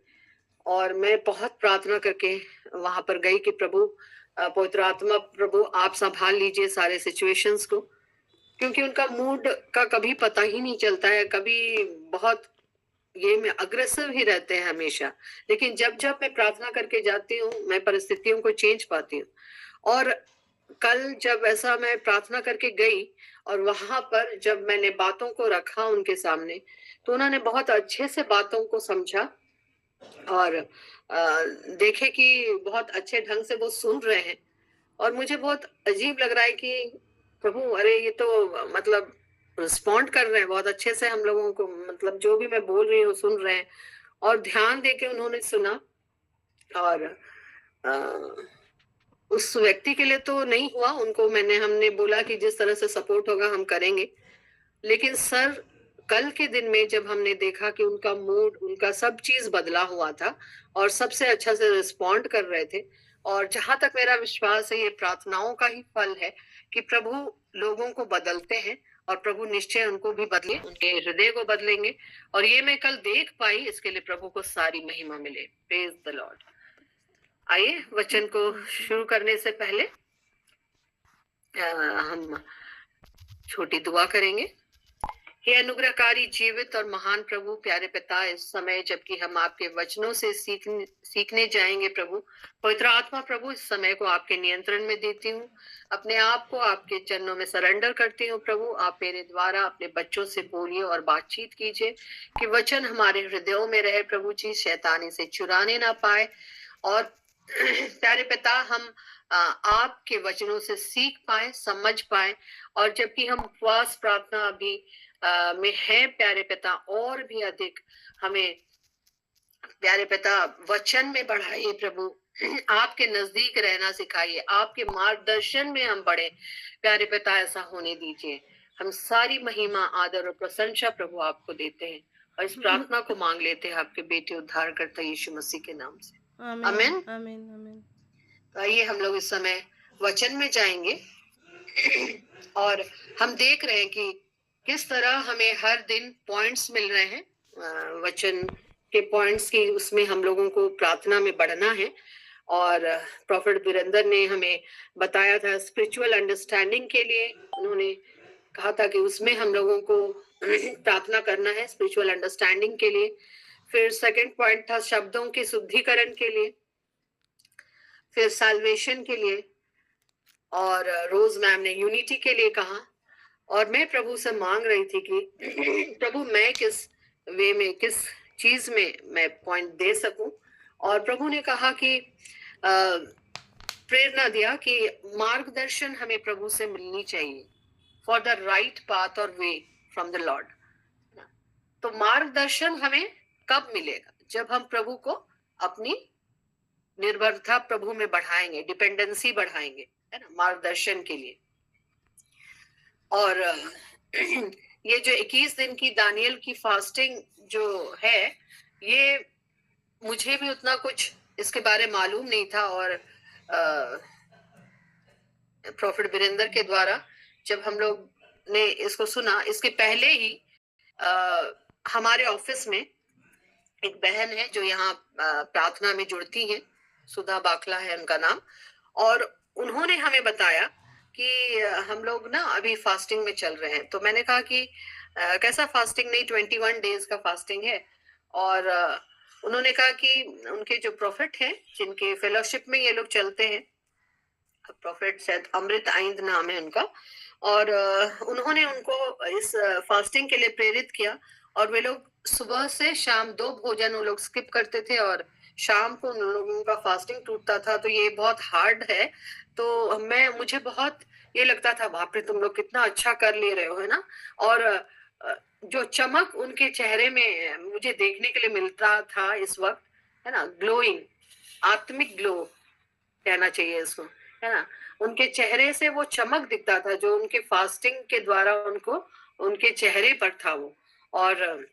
और मैं बहुत प्रार्थना करके वहां पर गई कि प्रभु पवित्र आत्मा प्रभु आप संभाल लीजिए सारे सिचुएशंस को, क्योंकि उनका मूड का कभी पता ही नहीं चलता है, कभी बहुत ये में अग्रेसिव ही रहते हैं हमेशा। लेकिन जब जब मैं प्रार्थना करके जाती हूँ मैं परिस्थितियों को चेंज पाती हूँ। और कल जब ऐसा मैं प्रार्थना करके गई और वहां पर जब मैंने बातों को रखा उनके सामने, तो उन्होंने बहुत अच्छे से बातों को समझा और देखे कि बहुत अच्छे ढंग से वो सुन रहे हैं। और मुझे बहुत अजीब लग रहा है कि प्रभु अरे ये तो मतलब रिस्पॉन्ड कर रहे हैं बहुत अच्छे से हम लोगों को, मतलब जो भी मैं बोल रही हूँ सुन रहे हैं और ध्यान देके उन्होंने सुना। और उस व्यक्ति के लिए तो नहीं हुआ, उनको हमने बोला कि जिस तरह से सपोर्ट होगा हम करेंगे। लेकिन सर कल के दिन में जब हमने देखा कि उनका मूड, उनका सब चीज बदला हुआ था और सबसे अच्छा से रिस्पॉन्ड कर रहे थे। और जहां तक मेरा विश्वास है ये प्रार्थनाओं का ही फल है कि प्रभु लोगों को बदलते हैं और प्रभु निश्चय उनको भी बदले, उनके हृदय को बदलेंगे। और ये मैं कल देख पाई, इसके लिए प्रभु को सारी महिमा मिले। Praise the Lord. आइए वचन को शुरू करने से पहले हम छोटी दुआ करेंगे। हे अनुग्रहकारी जीवित और महान प्रभु, प्यारे पिता, इस समय जबकि हम आपके वचनों से सीखने जाएंगे प्रभु, पवित्र आत्मा प्रभु इस समय को आपके नियंत्रण में देती हूँ, अपने आप को आपके चरणों में सरेंडर करती हूँ प्रभु। आप मेरे द्वारा अपने बच्चों से बोलिए और बातचीत कीजिए कि वचन हमारे हृदयों में रहे प्रभु जी, शैतान इसे चुराने ना पाए। और प्यारे पिता हम आपके वचनों से सीख पाए, समझ पाए। और जबकि हम उपवास प्रार्थना अभी में है प्यारे पिता, और भी अधिक हमें प्यारे पिता वचन में बढ़ाइए प्रभु, आपके नजदीक रहना सिखाइए, आपके मार्गदर्शन में हम बढ़े प्यारे पिता, ऐसा होने दीजिए। हम सारी महिमा, आदर और प्रशंसा प्रभु आपको देते हैं और इस प्रार्थना को मांग लेते हैं आपके बेटे उद्धार करता यीशु मसीह के नाम से, आमीन। आमीन आमीन। तो आइए हम लोग इस समय वचन में जाएंगे और हम देख रहे हैं कि किस तरह हमें हर दिन पॉइंट्स मिल रहे हैं, वचन के पॉइंट्स की, उसमें हम लोगों को प्रार्थना में बढ़ना है। और प्रॉफेट वीरेंद्र ने हमें बताया था स्पिरिचुअल अंडरस्टैंडिंग के लिए, उन्होंने कहा था कि उसमें हम लोगों को प्रार्थना करना है स्पिरिचुअल अंडरस्टैंडिंग के लिए। फिर सेकंड पॉइंट था शब्दों के शुद्धिकरण के लिए, फिर साल्वेशन के लिए, और रोज मैम ने यूनिटी के लिए कहा। और मैं प्रभु से मांग रही थी कि प्रभु मैं किस वे में, किस चीज में मैं पॉइंट दे सकूं। और प्रभु ने कहा कि प्रेरणा दिया कि मार्गदर्शन हमें प्रभु से मिलनी चाहिए फॉर द राइट पाथ और वे फ्रॉम द लॉर्ड। तो मार्गदर्शन हमें कब मिलेगा? जब हम प्रभु को अपनी निर्भरता प्रभु में बढ़ाएंगे, डिपेंडेंसी बढ़ाएंगे, है ना, मार्गदर्शन के लिए। और ये जो 21 दिन की दानियल की फास्टिंग जो है, ये मुझे भी उतना कुछ इसके बारे मालूम नहीं था। और प्रॉफेट वीरेंद्र के द्वारा जब हम लोग ने इसको सुना, इसके पहले ही हमारे ऑफिस में एक बहन है जो यहाँ प्रार्थना में जुड़ती हैं, सुधा बाखला है उनका नाम, और उन्होंने हमें बताया कि हम लोग ना अभी फास्टिंग में चल रहे हैं। तो मैंने कहा कि कैसा फास्टिंग? नहीं, 21 डेज का फास्टिंग है। और उन्होंने कहा कि उनके जो प्रॉफिट हैं, जिनके फेलोशिप में ये लोग चलते हैं, प्रॉफिट शायद अमृत आइंद नाम है उनका, और उन्होंने उनको इस फास्टिंग के लिए प्रेरित किया। और वे लोग सुबह से शाम 2 भोजन वो लोग स्किप करते थे और शाम को उन लोगों का फास्टिंग टूटता था। तो ये बहुत हार्ड है। तो मुझे बहुत ये लगता था, बाप रे तुम लोग कितना अच्छा कर ले रहे हो, है ना। और जो चमक उनके चेहरे में मुझे देखने के लिए मिलता था इस वक्त, है ना, ग्लोइंग, आत्मिक ग्लो कहना चाहिए इसको, है ना। उनके चेहरे से वो चमक दिखता था जो उनके फास्टिंग के द्वारा उनको उनके चेहरे पर था वो, और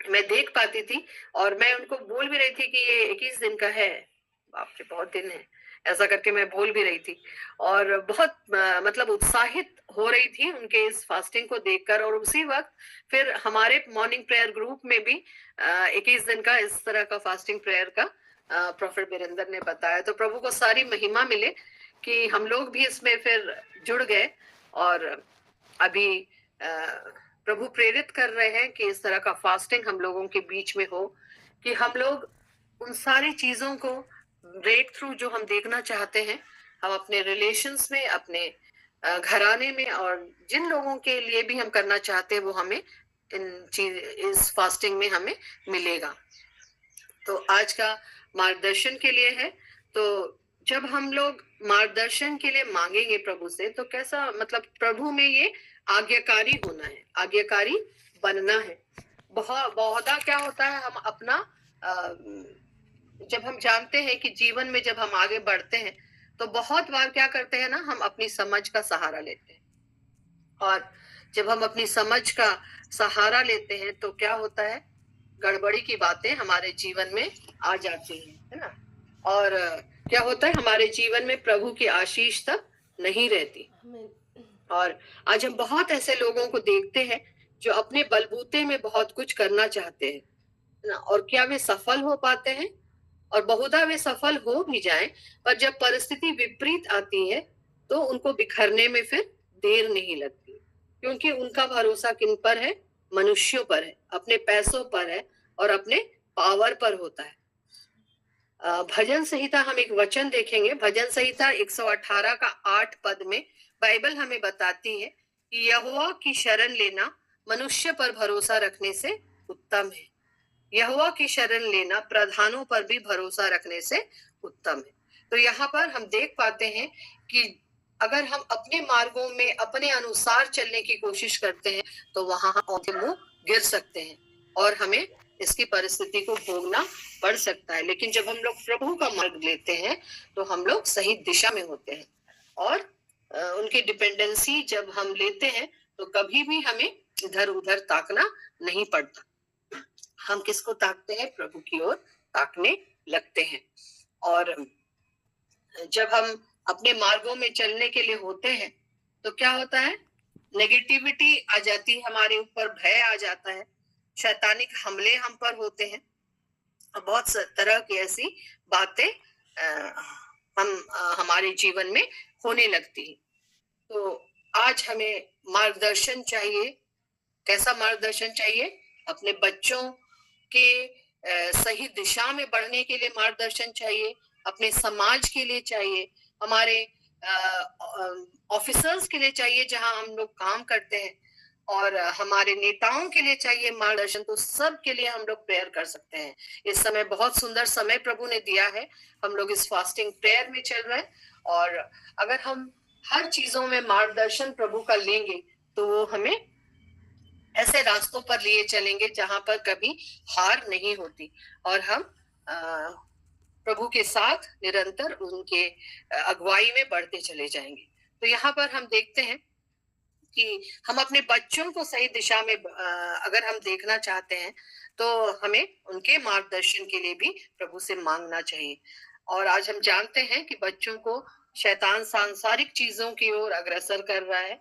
मैं देख पाती थी। और मैं उनको बोल भी रही थी कि ये 21 दिन का है, बाप रे बहुत दिन है, ऐसा करके मैं बोल भी रही थी। और बहुत मतलब उत्साहित हो रही थी उनके इस फास्टिंग को देखकर। और उसी वक्त फिर हमारे मॉर्निंग प्रेयर ग्रुप में भी 21 दिन का इस तरह का फास्टिंग प्रेयर का प्रॉफेट वीरेंद्र ने बताया। तो प्रभु को सारी महिमा मिले कि हम लोग भी इसमें फिर जुड़ गए। और अभी प्रभु प्रेरित कर रहे हैं कि इस तरह का फास्टिंग हम लोगों के बीच में हो, कि हम लोग उन सारी चीजों को ब्रेक थ्रू जो हम देखना चाहते हैं, हम अपने रिलेशंस में, अपने घराने में, और जिन लोगों के लिए भी हम करना चाहते हैं वो हमें इस फास्टिंग में हमें मिलेगा। तो आज का मार्गदर्शन के लिए है। तो जब हम लोग मार्गदर्शन के लिए मांगेंगे प्रभु से, तो कैसा, मतलब प्रभु में ये आज्ञाकारी होना है, आज्ञाकारी बनना है। बहुधा क्या होता है, हम अपना जब हम जानते हैं कि जीवन में जब हम आगे बढ़ते हैं तो बहुत बार क्या करते हैं ना, हम अपनी समझ का सहारा लेते हैं। और जब हम अपनी समझ का सहारा लेते हैं तो क्या होता है, गड़बड़ी की बातें हमारे जीवन में आ जाती हैं, है ना। और क्या होता है, हमारे जीवन में प्रभु की आशीष तक नहीं रहती। और आज हम बहुत ऐसे लोगों को देखते हैं जो अपने बलबूते में बहुत कुछ करना चाहते हैं ना, और क्या वे सफल हो पाते हैं? और बहुधा वे सफल हो भी जाएं, पर जब परिस्थिति विपरीत आती है तो उनको बिखरने में फिर देर नहीं लगती, क्योंकि उनका भरोसा किन पर है? मनुष्यों पर है, अपने पैसों पर है और अपने पावर पर होता है। भजन संहिता, हम एक वचन देखेंगे, भजन संहिता 118 का 8 पद में बाइबल हमें बताती है कि यहोवा की शरण लेना मनुष्य पर भरोसा रखने से उत्तम है। यहोवा की शरण लेना प्रधानों पर भी भरोसा रखने से उत्तम है। तो यहाँ पर हम देख पाते हैं कि अगर हम अपने मार्गों में अपने अनुसार चलने की कोशिश करते हैं तो वहां हम मुंह गिर सकते हैं और हमें इसकी परिस्थिति को भोगना पड़ सकता है। लेकिन जब हम लोग प्रभु का मार्ग लेते हैं तो हम लोग सही दिशा में होते हैं, और उनकी डिपेंडेंसी जब हम लेते हैं तो कभी भी हमें इधर उधर ताकना नहीं पड़ता। हम किसको ताकते हैं? प्रभु की ओर ताकने लगते हैं। और जब हम अपने मार्गों में चलने के लिए होते हैं तो क्या होता है? नेगेटिविटी आ जाती है हमारे ऊपर, भय आ जाता है, शैतानिक हमले हम पर होते हैं, और बहुत तरह की ऐसी बातें हमारे जीवन में होने लगती है। तो आज हमें मार्गदर्शन चाहिए। कैसा मार्गदर्शन चाहिए? अपने बच्चों के सही दिशा में बढ़ने के लिए मार्गदर्शन चाहिए, अपने समाज के लिए चाहिए, हमारे ऑफिसर्स के लिए चाहिए जहां हम लोग काम करते हैं, और हमारे नेताओं के लिए चाहिए मार्गदर्शन। तो सब के लिए हम लोग प्रेयर कर सकते हैं। इस समय बहुत सुंदर समय प्रभु ने दिया है, हम लोग इस फास्टिंग प्रेयर में चल रहे हैं, और अगर हम हर चीजों में मार्गदर्शन प्रभु का लेंगे तो वो हमें ऐसे रास्तों पर लिए चलेंगे जहां पर कभी हार नहीं होती, और हम प्रभु के साथ निरंतर उनके अगुवाई में बढ़ते चले जाएंगे। तो यहाँ पर हम देखते हैं कि हम अपने बच्चों को सही दिशा में अगर हम देखना चाहते हैं तो हमें उनके मार्गदर्शन के लिए भी प्रभु से मांगना चाहिए। और आज हम जानते हैं कि बच्चों को शैतान सांसारिक चीजों की ओर अग्रसर कर रहा है,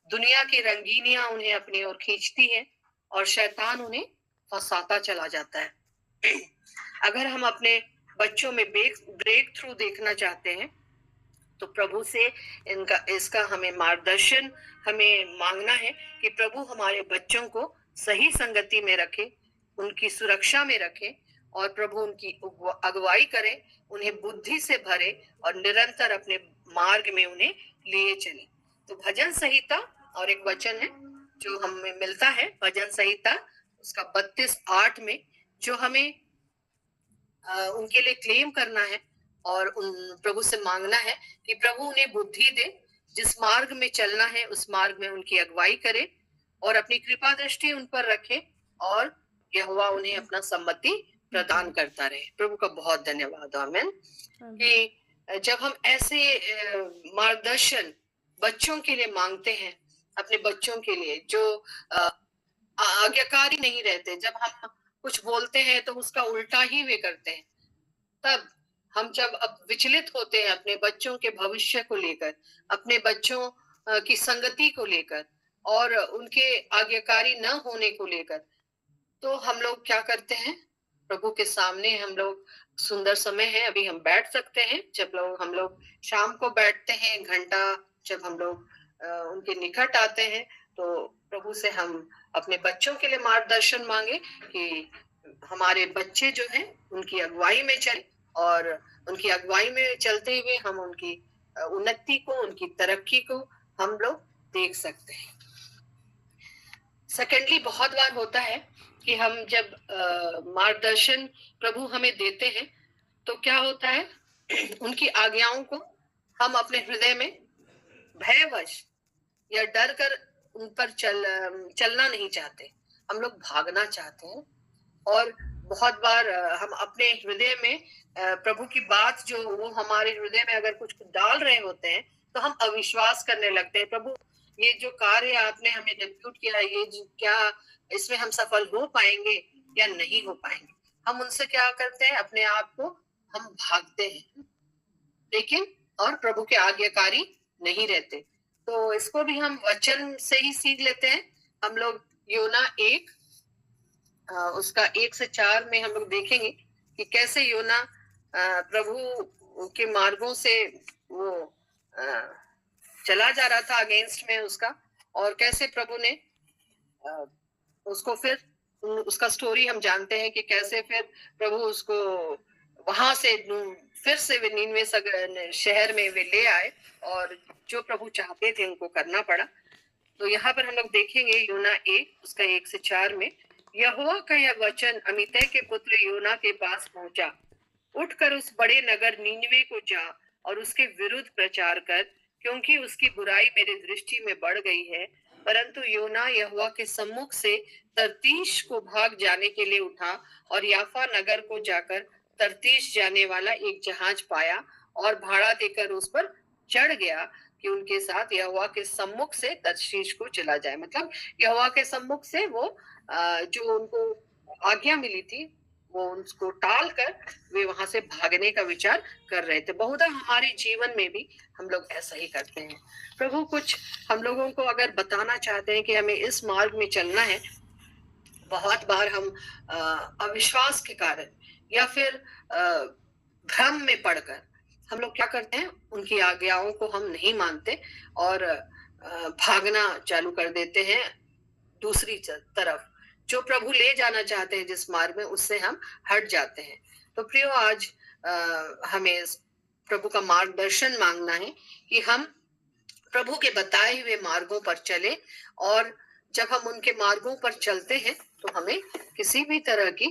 दुनिया की रंगीनियां उन्हें अपनी ओर खींचती है और शैतान उन्हें फंसाता चला जाता है। अगर हम अपने बच्चों में ब्रेक थ्रू देखना चाहते हैं तो प्रभु से इसका हमें मार्गदर्शन हमें मांगना है कि प्रभु हमारे बच्चों को सही संगति में रखे, उनकी सुरक्षा में रखे, और प्रभु उनकी अगुवाई करे, उन्हें बुद्धि से भरे और निरंतर अपने मार्ग में उन्हें लिए चले। तो भजन संहिता और एक वचन है जो हमें मिलता है, भजन संहिता उसका 32:8 में, जो हमें उनके लिए क्लेम करना है और उन प्रभु से मांगना है कि प्रभु उन्हें बुद्धि दे, जिस मार्ग में चलना है उस मार्ग में उनकी अगुवाई करे और अपनी कृपा दृष्टि उन पर रखे, और यहोवा उन्हें अपना सम्मति प्रदान करता रहे। प्रभु का बहुत धन्यवाद। आमीन। कि जब हम ऐसे मार्गदर्शन बच्चों के लिए मांगते हैं, अपने बच्चों के लिए जो आज्ञाकारी नहीं रहते, जब हम कुछ बोलते हैं तो उसका उल्टा ही वे करते हैं, तब हम जब अब विचलित होते हैं अपने बच्चों के भविष्य को लेकर, अपने बच्चों की संगति को लेकर और उनके आज्ञाकारी न होने को लेकर, तो हम लोग क्या करते हैं? प्रभु के सामने हम लोग, सुंदर समय है अभी हम बैठ सकते हैं, जब हम लोग शाम को बैठते हैं 1 घंटा, जब हम लोग उनके निकट आते हैं तो प्रभु से हम अपने बच्चों के लिए मार्गदर्शन मांगे कि हमारे बच्चे जो हैं उनकी अगुवाई में चले, और उनकी अगुवाई में चलते हुए हम उनकी उन्नति को, उनकी तरक्की को हम लोग देख सकते हैं। सेकेंडली, बहुत बार होता है कि हम जब मार्गदर्शन प्रभु हमें देते हैं तो क्या होता है, उनकी आज्ञाओं को हम अपने हृदय में भयवश या डर कर उन पर चलना नहीं चाहते, हम लोग भागना चाहते हैं। और बहुत बार हम अपने हृदय में प्रभु की बात जो वो हमारे हृदय में अगर कुछ डाल रहे होते हैं तो हम अविश्वास करने लगते हैं, प्रभु ये जो कार्य आपने हमें डेप्यूट किया है, ये क्या इसमें हम सफल हो पाएंगे या नहीं हो पाएंगे। हम उनसे क्या करते हैं, अपने आप को हम भागते हैं, लेकिन और प्रभु के आज्ञाकारी नहीं रहते। तो इसको भी हम वचन से ही सीख लेते हैं। हम लोग योना 1 उसका 1 से 4 में हम लोग देखेंगे कि कैसे योना प्रभु के मार्गों से वो चला जा रहा था अगेंस्ट में उसका, और कैसे प्रभु ने उसको फिर उसका स्टोरी हम जानते हैं कि कैसे फिर प्रभु उसको वहां से फिर से वे 99 शहर में वे ले आए और जो प्रभु चाहते थे उनको करना पड़ा। तो यहाँ पर हम लोग देखेंगे योना 1 उसका 1 से 4 में, यहोवा का यह वचन अमित्तै के पुत्र योना के पास पहुंचा, उठकर उस बड़े नगर नीनवे को जा और उसके विरुद्ध प्रचार कर, क्योंकि उसकी बुराई मेरी दृष्टि में बढ़ गई है। परंतु योना यहोवा के सम्मुख से तर्तीश को भाग जाने के लिए उठा और याफा नगर को जाकर तर्तीश जाने वाला एक जहाज पाया और भाड़ा देकर उस पर चढ़ गया कि उनके साथ यहोवा के सम्मुख से तर्शीश को चला जाए। मतलब यहोवा के सम्मुख से वो जो उनको आज्ञा मिली थी वो उसको टाल कर वे वहां से भागने का विचार कर रहे थे। बहुधा हमारे जीवन में भी हम लोग ऐसा ही करते हैं। प्रभु कुछ हम लोगों को अगर बताना चाहते हैं कि हमें इस मार्ग में चलना है, बहुत बार हम अविश्वास के कारण या फिर भ्रम में पड़कर हम लोग क्या करते हैं, उनकी आज्ञाओं को हम नहीं मानते और भागना चालू कर देते हैं दूसरी तरफ। जो प्रभु ले जाना चाहते हैं जिस मार्ग में, उससे हम हट जाते हैं। तो प्रियो, आज हमें प्रभु का मार्गदर्शन मांगना है कि हम प्रभु के बताए हुए मार्गों पर चले, और जब हम उनके मार्गों पर चलते हैं तो हमें किसी भी तरह की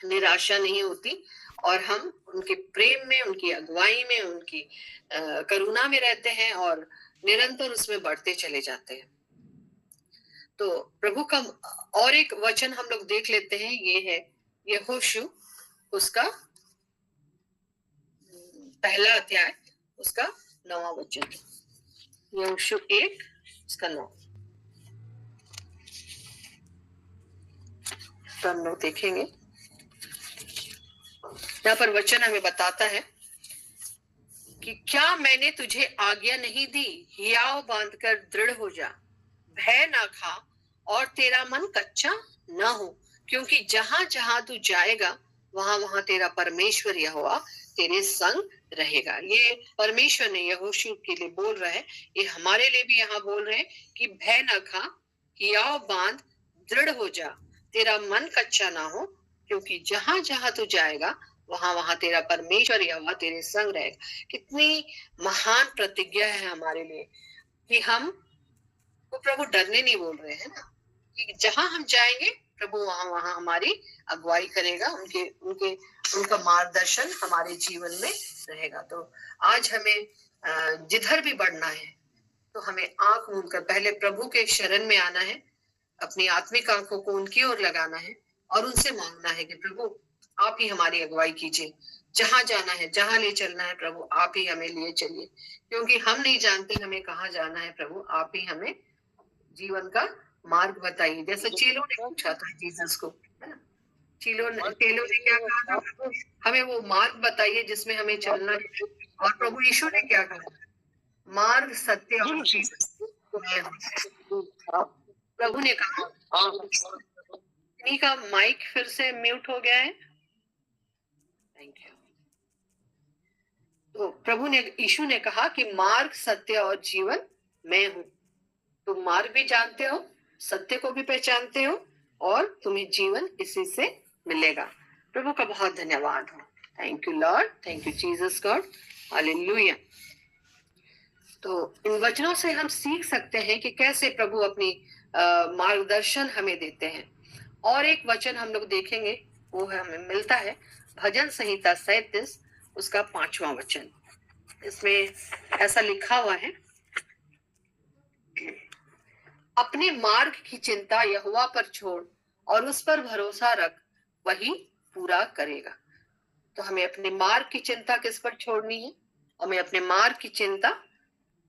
निराशा नहीं होती और हम उनके प्रेम में, उनकी अगुवाई में, उनकी करुणा में रहते हैं और निरंतर उसमें बढ़ते चले जाते हैं। तो प्रभु का और एक वचन हम लोग देख लेते हैं, ये है यहोशू उसका पहला अध्याय उसका 9वां वचन, यहोशू 1 उसका 9। तो हम लोग देखेंगे, यहाँ पर वचन हमें बताता है कि क्या मैंने तुझे आज्ञा नहीं दी, हियाव बांधकर दृढ़ हो जा, भय ना खा और तेरा मन कच्चा ना हो, क्योंकि जहां जहां तू जाएगा वहां वहां तेरा परमेश्वर यहोवा तेरे संग रहेगा। ये परमेश्वर ने यहोशू के लिए बोल रहा है, ये हमारे लिए भी यहाँ बोल रहे हैं कि भय ना खा, हियाव बांध, दृढ़ हो जा, तेरा मन कच्चा ना हो, क्योंकि जहां जहां तू जाएगा वहां वहां तेरा परमेश्वर यहोवा तेरे संग रहेगा। कितनी महान प्रतिज्ञा है हमारे लिए कि हम वो प्रभु डरने नहीं बोल रहे हैं ना, कि जहां हम जाएंगे प्रभु वहां वहां हमारी अगुवाई करेगा, उनका मार्गदर्शन हमारे जीवन में रहेगा। तो आज हमें जिधर भी बढ़ना है तो हमें आंख मूंद कर पहले प्रभु के शरण में आना है, अपनी आत्मिक आंखों को उनकी ओर लगाना है और उनसे मांगना है कि प्रभु आप ही हमारी अगुवाई कीजिए, जहां जाना है, जहां ले चलना है प्रभु आप ही हमें लिए चलिए, क्योंकि हम नहीं जानते हमें कहाँ जाना है। प्रभु आप ही हमें जीवन का मार्ग बताइए। जैसे चेलों ने पूछा था जीसस को, है ना, चेलों ने क्या कहा था, प्रभु हमें वो मार्ग बताइए जिसमें हमें चलना है। और प्रभु यीशु ने क्या कहा, मार्ग, सत्य और जीवन। प्रभु ने कहा, इन्हीं का माइक फिर से म्यूट हो गया है, थैंक यू। तो प्रभु ने, यीशु ने कहा कि मार्ग, सत्य और जीवन मैं हूं। तुम मार्ग भी जानते हो, सत्य को भी पहचानते हो और तुम्हें जीवन इसी से मिलेगा। प्रभु का बहुत धन्यवाद हो। Thank you Lord, thank you Jesus God, hallelujah. तो इन वचनों से हम सीख सकते हैं कि कैसे प्रभु अपनी मार्गदर्शन हमें देते हैं। और एक वचन हम लोग देखेंगे, वो हमें मिलता है भजन संहिता 37 उसका 5वां वचन। इसमें ऐसा लिखा हुआ है, अपने मार्ग की चिंता यहोवा पर छोड़ और उस पर भरोसा रख, वही पूरा करेगा। तो हमें अपने मार्ग की चिंता किस पर छोड़नी है? हमें अपने मार्ग की चिंता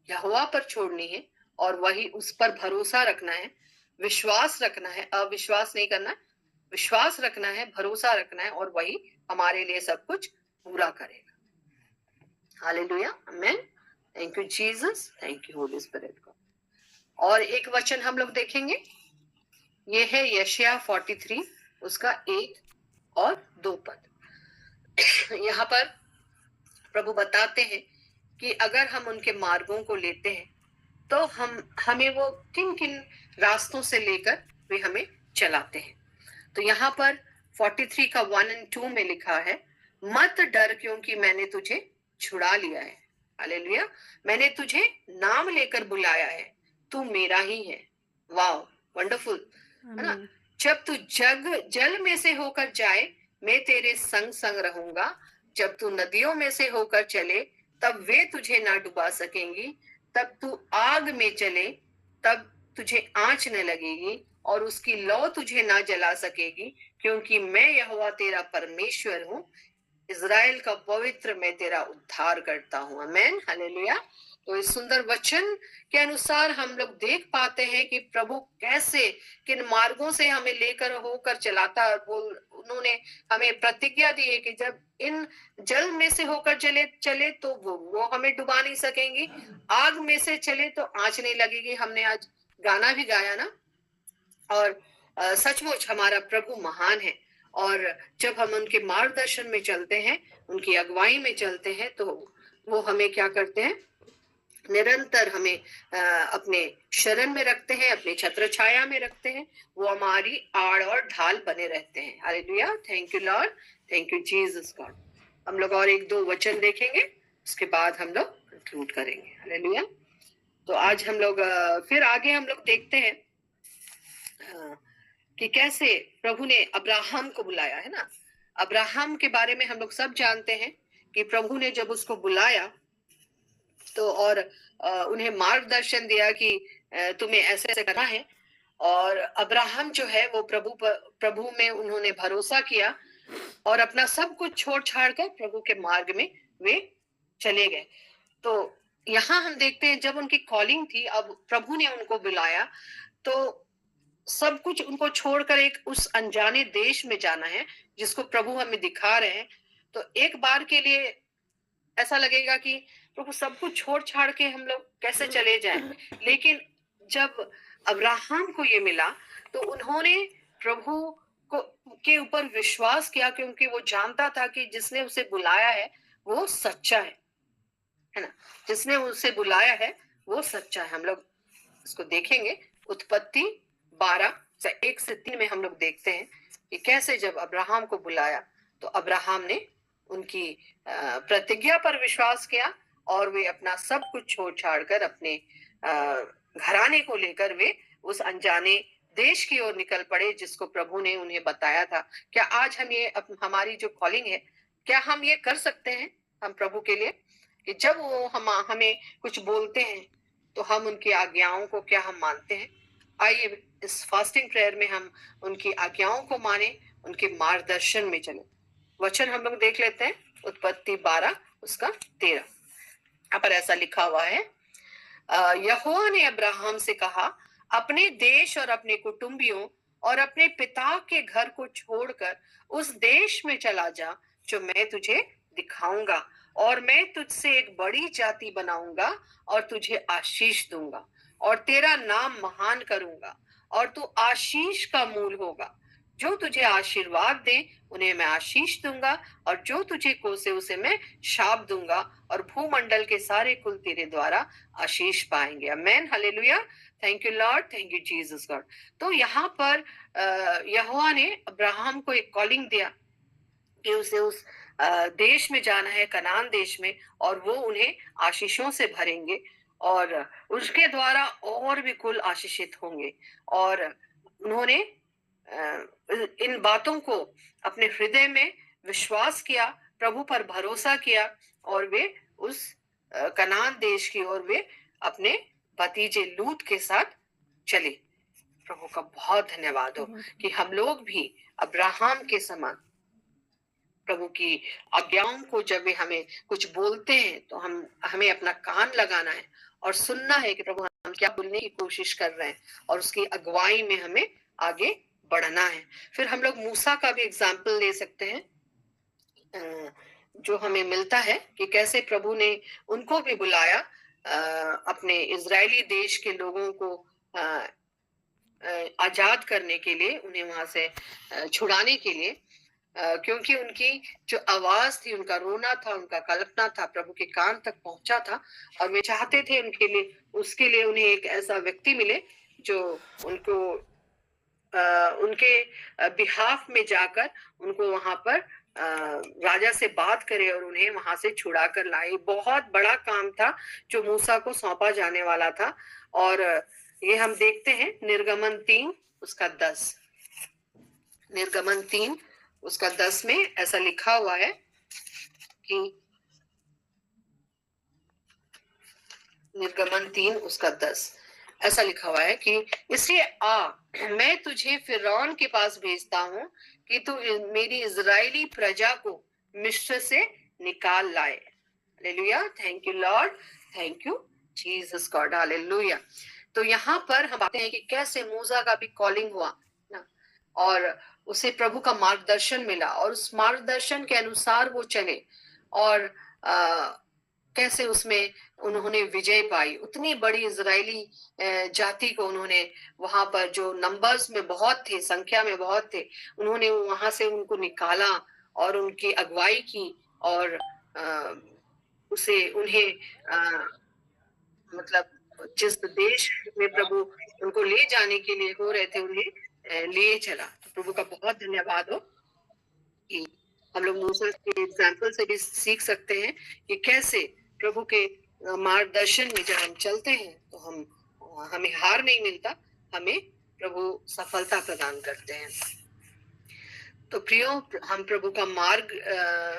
यहोवा पर छोड़नी है और वही, उस पर भरोसा रखना है, विश्वास रखना है, अविश्वास नहीं करना, विश्वास रखना है, भरोसा रखना है और वही हमारे लिए सब कुछ पूरा करेगा। Hallelujah, amen. Thank you Jesus, thank you Holy Spirit God. और एक वचन हम लोग देखेंगे, ये है यशायाह 43 उसका 1 और 2 पद। यहाँ पर प्रभु बताते हैं कि अगर हम उनके मार्गों को लेते हैं तो हमें वो किन किन रास्तों से लेकर वे हमें चलाते हैं। तो यहाँ पर 43 का 1 और 2 में लिखा है, मत डर क्योंकि मैंने तुझे छुड़ा लिया है। हालेलुया, मैंने तुझे नाम लेकर बुलाया है, तू मेरा ही है। वाओ, वंडरफुल, है ना। जब तू जल में से होकर जाए, मैं तेरे संग संग रहूंगा। जब तू नदियों में से होकर चले, तब वे तुझे ना डुबा सकेंगी। तब तू आग में चले, तब तुझे आंच न लगेगी और उसकी लौ तुझे ना जला सकेगी, क्योंकि मैं यहोवा तेरा परमेश्वर हूँ, इज़राइल का पवित्र मैं तेरा उद्धार करता हूँ। आमेन, हालेलुया। तो इस सुंदर वचन के अनुसार हम लोग देख पाते हैं कि प्रभु कैसे किन मार्गों से हमें लेकर होकर चलाता है। उन्होंने हमें प्रतिज्ञा दी है कि जब इन जल में से होकर चले चले तो वो हमें डुबा नहीं सकेंगी, आग में से चले तो आंच नहीं लगेगी। हमने आज गाना भी गाया ना। और सचमुच हमारा प्रभु महान है, और जब हम उनके मार्गदर्शन में चलते हैं, उनकी अगुवाई में चलते हैं, तो वो हमें क्या करते हैं, निरंतर हमें अपने शरण में रखते हैं, अपने छत्र छाया में रखते हैं। वो हमारी आड़ और ढाल बने रहते हैं। Hallelujah, thank you Lord, thank you Jesus God. हम लोग और एक दो वचन देखेंगे, उसके बाद हम लोग कंक्लूड करेंगे। हालेलुया। तो आज हम लोग फिर आगे हम लोग देखते हैं कि कैसे प्रभु ने अब्राहम को बुलाया है ना। अब्राहम के बारे में हम लोग सब जानते हैं कि प्रभु ने जब उसको बुलाया तो और उन्हें मार्गदर्शन दिया कि तुम्हें ऐसे ऐसे करना है। और अब्राहम जो है वो प्रभु में उन्होंने भरोसा किया और अपना सब कुछ छोड़ छाड़ कर प्रभु के मार्ग में वे चले गए। तो यहाँ हम देखते हैं जब उनकी कॉलिंग थी, अब प्रभु ने उनको बुलाया तो सब कुछ उनको छोड़कर एक उस अनजाने देश में जाना है जिसको प्रभु हमें दिखा रहे हैं। तो एक बार के लिए ऐसा लगेगा कि प्रभु सब कुछ छोड़ छाड़ के हम लोग कैसे चले जाएं, लेकिन जब अब्राहम को ये मिला तो उन्होंने प्रभु को के ऊपर विश्वास किया, क्योंकि वो जानता था कि जिसने उसे बुलाया है वो सच्चा है ना। जिसने उसे बुलाया है वो सच्चा है। हम लोग इसको देखेंगे, उत्पत्ति 12:1-3 में हम लोग देखते हैं कि कैसे जब अब्राहम को बुलाया तो अब्राहम ने उनकी प्रतिज्ञा पर विश्वास किया और वे अपना सब कुछ छोड़ छाड़ कर अपने घराने को लेकर वे उस अनजाने देश की ओर निकल पड़े जिसको प्रभु ने उन्हें बताया था। क्या आज हम ये हमारी जो कॉलिंग है, क्या हम ये कर सकते हैं हम प्रभु के लिए कि जब वो हमें कुछ बोलते हैं तो हम उनकी आज्ञाओं को क्या हम मानते हैं? आइए इस फास्टिंग प्रेयर में हम उनकी आज्ञाओं को माने, उनके मार्गदर्शन में चले। वचन हम लोग देख लेते हैं, उत्पत्ति 12:13। यहाँ पर ऐसा लिखा हुआ है, यहोवा ने अब्राहम से कहा, अपने देश और अपने कुटुंबियों और अपने पिता के घर को छोड़कर उस देश में चला जा जो मैं तुझे दिखाऊंगा, और मैं तुझसे एक बड़ी जाति बनाऊंगा और तुझे आशीष दूंगा और तेरा नाम महान करूंगा और तू आशीष का मूल होगा। जो तुझे आशीर्वाद दे उन्हें मैं आशीष दूंगा और जो तुझे कोसे उसे मैं शाप दूंगा, और भूमंडल के सारे कुल तेरे द्वारा आशीष पाएंगे। आमेन, हालेलुया, thank you Lord, thank you Jesus God. तो यहाँ पर यहोवा ने अब्राहम को एक कॉलिंग दिया कि उसे उस देश में जाना है, कनान देश में, और वो उन्हें आशीषों से भरेंगे और उसके द्वारा और भी कुल आशीषित होंगे। और उन्होंने इन बातों को अपने हृदय में विश्वास किया, प्रभु पर भरोसा किया और वे उस कनान देश की ओर वे अपने भतीजे लूत के साथ चले। प्रभु का बहुत धन्यवाद हो कि हम लोग भी अब्राहम के समान प्रभु की आज्ञाओं को जब वे हमें कुछ बोलते हैं तो हमें अपना कान लगाना है और सुनना है कि प्रभु हम क्या बोलने की कोशिश कर रहे हैं, और उसकी अगुवाई में हमें आगे बढ़ना है। फिर हम लोग मूसा का भी एग्जाम्पल ले सकते हैं जो हमें मिलता है कि कैसे प्रभु ने उनको भी बुलाया अपने इजरायली देश के लोगों को आजाद करने के लिए, उन्हें वहां से छुड़ाने के लिए, क्योंकि उनकी जो आवाज थी, उनका रोना था, उनका कल्पना था, प्रभु के कान तक पहुंचा था और वे चाहते थे उसके लिए उन्हें एक ऐसा व्यक्ति मिले जो उनको उनके बिहाफ में जाकर उनको वहां पर राजा से बात करे और उन्हें वहां से छुड़ा कर लाए। बहुत बड़ा काम था जो मूसा को सौंपा जाने वाला था। और ये हम देखते हैं निर्गमन 3:10। निर्गमन 3:10 में ऐसा लिखा हुआ है कि निर्गमन 3:10 ऐसा लिखा हुआ है कि इसलिए आ, मैं तुझे फिरौन के पास भेजता हूँ कि तू मेरी इजरायली प्रजा को मिस्र से निकाल लाए। Hallelujah, thank you Lord, thank you Jesus God, hallelujah. तो यहाँ पर हम आते हैं कि कैसे मूसा का भी कॉलिंग हुआ ना, और उसे प्रभु का मार्गदर्शन मिला और उस मार्गदर्शन के अनुसार वो चले, और कैसे उसमें उन्होंने विजय पाई। उतनी बड़ी इजरायली जाति को उन्होंने वहां पर, जो नंबर्स में बहुत थे, संख्या में बहुत थे, उन्होंने वहां से उनको निकाला और उनकी अगुवाई की, और उसे उन्हें मतलब जिस देश में प्रभु उनको ले जाने के लिए हो रहे थे, उन्हें लिए चला। तो प्रभु का बहुत धन्यवाद हो कि हम लोग मूसा के एग्जाम्पल से भी सीख सकते हैं कि कैसे प्रभु के मार्गदर्शन में जब हम चलते हैं तो हमें हार नहीं मिलता, हमें प्रभु सफलता प्रदान करते हैं। तो प्रियो, हम प्रभु का मार्ग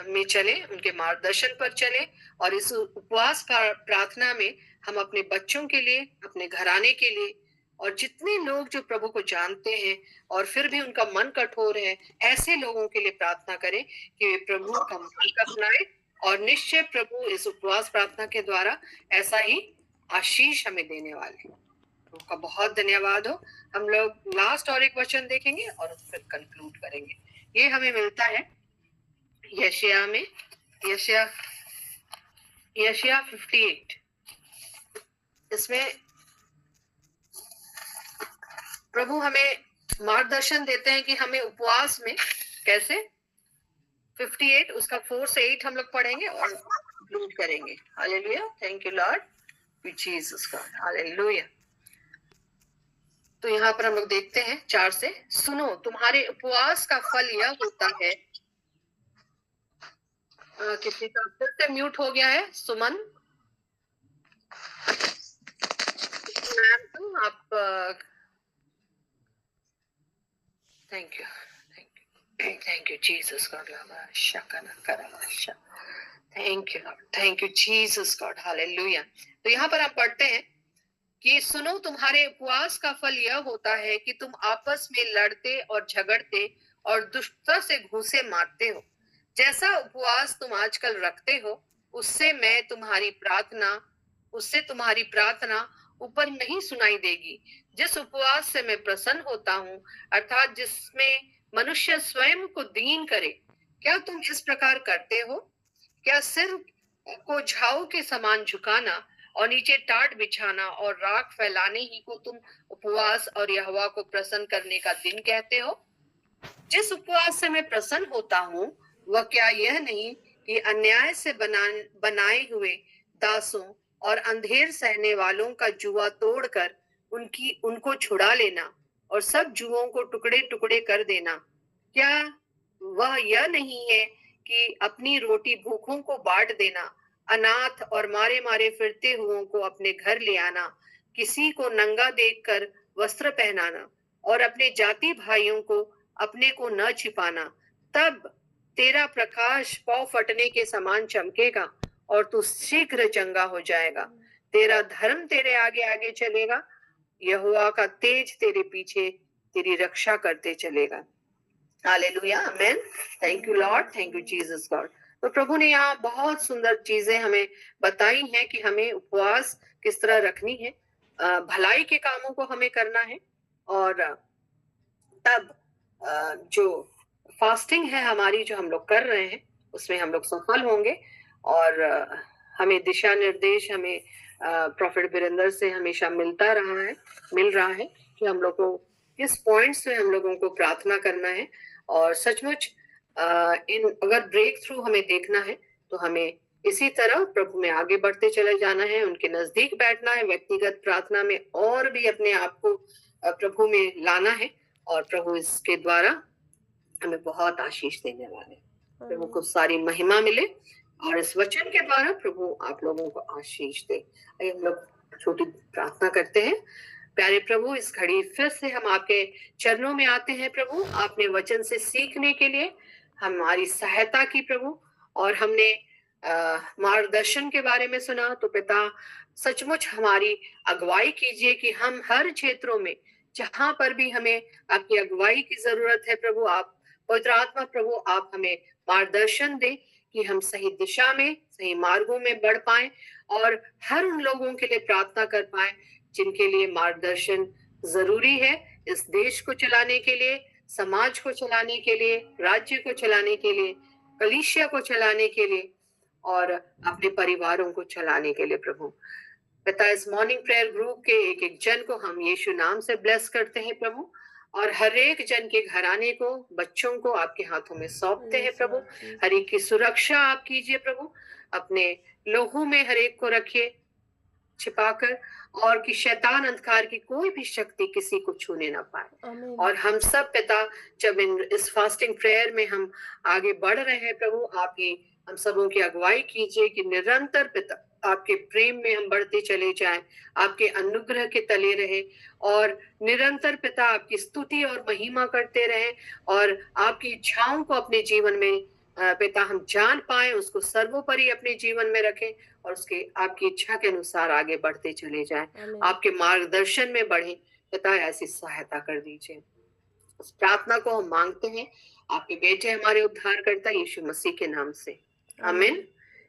में चले, उनके मार्गदर्शन पर चले, और इस उपवास प्रार्थना में हम अपने बच्चों के लिए, अपने घराने के लिए, और जितने लोग जो प्रभु को जानते हैं और फिर भी उनका मन कठोर है, ऐसे लोगों के लिए प्रार्थना करें कि वे प्रभु का मार्ग अपनाएं, और निश्चय प्रभु इस उपवास प्रार्थना के द्वारा ऐसा ही आशीष हमें देने वाले हैं। प्रभु का बहुत धन्यवाद हो। हम लोग लास्ट और एक वचन देखेंगे और फिर कंक्लूड करेंगे। ये हमें मिलता है यशायाह में, यशायाह 58। इसमें प्रभु हमें मार्गदर्शन देते हैं कि हमें उपवास में कैसे, 58 उसका 4 से 8 हम लोग पढ़ेंगे और कंक्लूड करेंगे। Hallelujah, thank you Lord Jesus God, hallelujah. तो यहाँ पर हम लोग देखते हैं 4 से, सुनो तुम्हारे उपवास का फल यह होता है। किसी का फिर से म्यूट हो गया है, सुमन मैम, तो आप thank you Jesus God, thank you Jesus God, hallelujah. तो यहाँ पर आप पढ़ते हैं कि सुनो तुम्हारे उपवास का फल यह होता है कि तुम आपस में लड़ते और झगड़ते और दुष्टता से घूंसे मारते हो। जैसा उपवास तुम आजकल रखते हो, उससे तुम्हारी प्रार्थना ऊपर नहीं सुनाई देगी। जिस उपवास से मैं प्रसन्न होता हूँ, अर्थात जिसमें मनुष्य स्वयं को दीन करे, क्या तुम इस प्रकार करते हो? क्या सिर को झाऊ के समान झुकाना और नीचे टाट बिछाना और राख फैलाने ही को तुम उपवास और यहोवा को प्रसन्न करने का दिन कहते हो? जिस उपवास से मैं प्रसन्न होता हूँ, वह क्या यह नहीं कि अन्याय से बनाए हुए दासों और अंधेर सहने वालों का जुआ तोड़कर उनको छुड़ा लेना और सब जुओं को टुकड़े टुकड़े कर देना? क्या वह यह नहीं है कि अपनी रोटी भूखों को बांट देना, अनाथ और मारे मारे फिरते हुओं को अपने घर ले आना, किसी को नंगा देखकर वस्त्र पहनाना और अपने जाति भाइयों को अपने को न छिपाना? तब तेरा प्रकाश पौ फटने के समान चमकेगा और तू शीघ्र चंगा हो जाएगा। तेरा धर्म तेरे आगे आगे चलेगा, यहोवा का तेज तेरे पीछे तेरी रक्षा करते चलेगा। Hallelujah, amen, thank you Lord, thank you Jesus God. तो प्रभु ने यहाँ बहुत सुंदर चीजें हमें बताई हैं कि हमें उपवास किस तरह रखनी है, भलाई के कामों को हमें करना है, और तब जो फास्टिंग है हमारी जो हम लोग कर रहे हैं उसमें हम लोग सफल होंगे, और हमें दिशा निर्देश हमें प्रॉफिट वीरेंद्र से हमेशा मिल रहा है कि हम लोग को किस पॉइंट्स में हम लोगों को प्रार्थना करना है, और सचमुच अगर ब्रेक थ्रू हमें देखना है तो हमें इसी तरह प्रभु में आगे बढ़ते चले जाना है, उनके नजदीक बैठना है, व्यक्तिगत प्रार्थना में और भी अपने आप को प्रभु में लाना है, और प्रभु इसके द्वारा हमें बहुत आशीष देने वाले। प्रभु को सारी महिमा मिले और इस वचन के द्वारा प्रभु आप लोगों को आशीष दे। आइए हम लोग छोटी प्रार्थना करते हैं। प्यारे प्रभु, इस घड़ी फिर से हम आपके चरणों में आते हैं प्रभु, आपने वचन से सीखने के लिए हमारी सहायता की प्रभु, और हमने मार्गदर्शन के बारे में सुना। तो पिता, सचमुच हमारी अगुवाई कीजिए कि हम हर क्षेत्रों में जहां पर भी हमें आपकी अगुवाई की जरूरत है प्रभु, आप पवित्र आत्मा प्रभु आप हमें मार्गदर्शन दे कि हम सही दिशा में, सही मार्गों में बढ़ पाएं और हर उन लोगों के लिए प्रार्थना कर पाएं जिनके लिए मार्गदर्शन जरूरी है, इस देश को चलाने के लिए, समाज को चलाने के लिए, राज्य को चलाने के लिए, कलीसिया को चलाने के लिए और अपने परिवारों को चलाने के लिए। प्रभु पिता, इस मॉर्निंग प्रेयर ग्रुप के एक एक जन को हम यीशु नाम से ब्लेस करते हैं प्रभु, और हर एक जन के घराने को, बच्चों को आपके हाथों में सौंपते हैं प्रभु। हर एक की सुरक्षा आप कीजिए प्रभु, अपने लोहों में हर एक को रखिए छिपाकर, और कि शैतान अंधकार की कोई भी शक्ति किसी को छूने ना पाए। और हम सब पिता, जब इस फास्टिंग प्रेयर में हम आगे बढ़ रहे हैं प्रभु, आप ही हम सबों की अगुवाई कीजिए कि निरंतर पिता आपके प्रेम में हम बढ़ते चले जाएं, आपके अनुग्रह के तले रहे, और निरंतर पिता आपकी स्तुति और महिमा करते रहें, और आपकी इच्छाओं को अपने जीवन में पिता हम जान पाए, उसको सर्वोपरि अपने जीवन में रखें, और उसके आपकी इच्छा के अनुसार आगे बढ़ते चले जाएं, आपके मार्गदर्शन में बढ़ें। पिता ऐसी सहायता कर दीजिए। इस प्रार्थना को हम मांगते हैं आपके बेटे हमारे उद्धारकर्ता यीशु मसीह के नाम से, आमीन।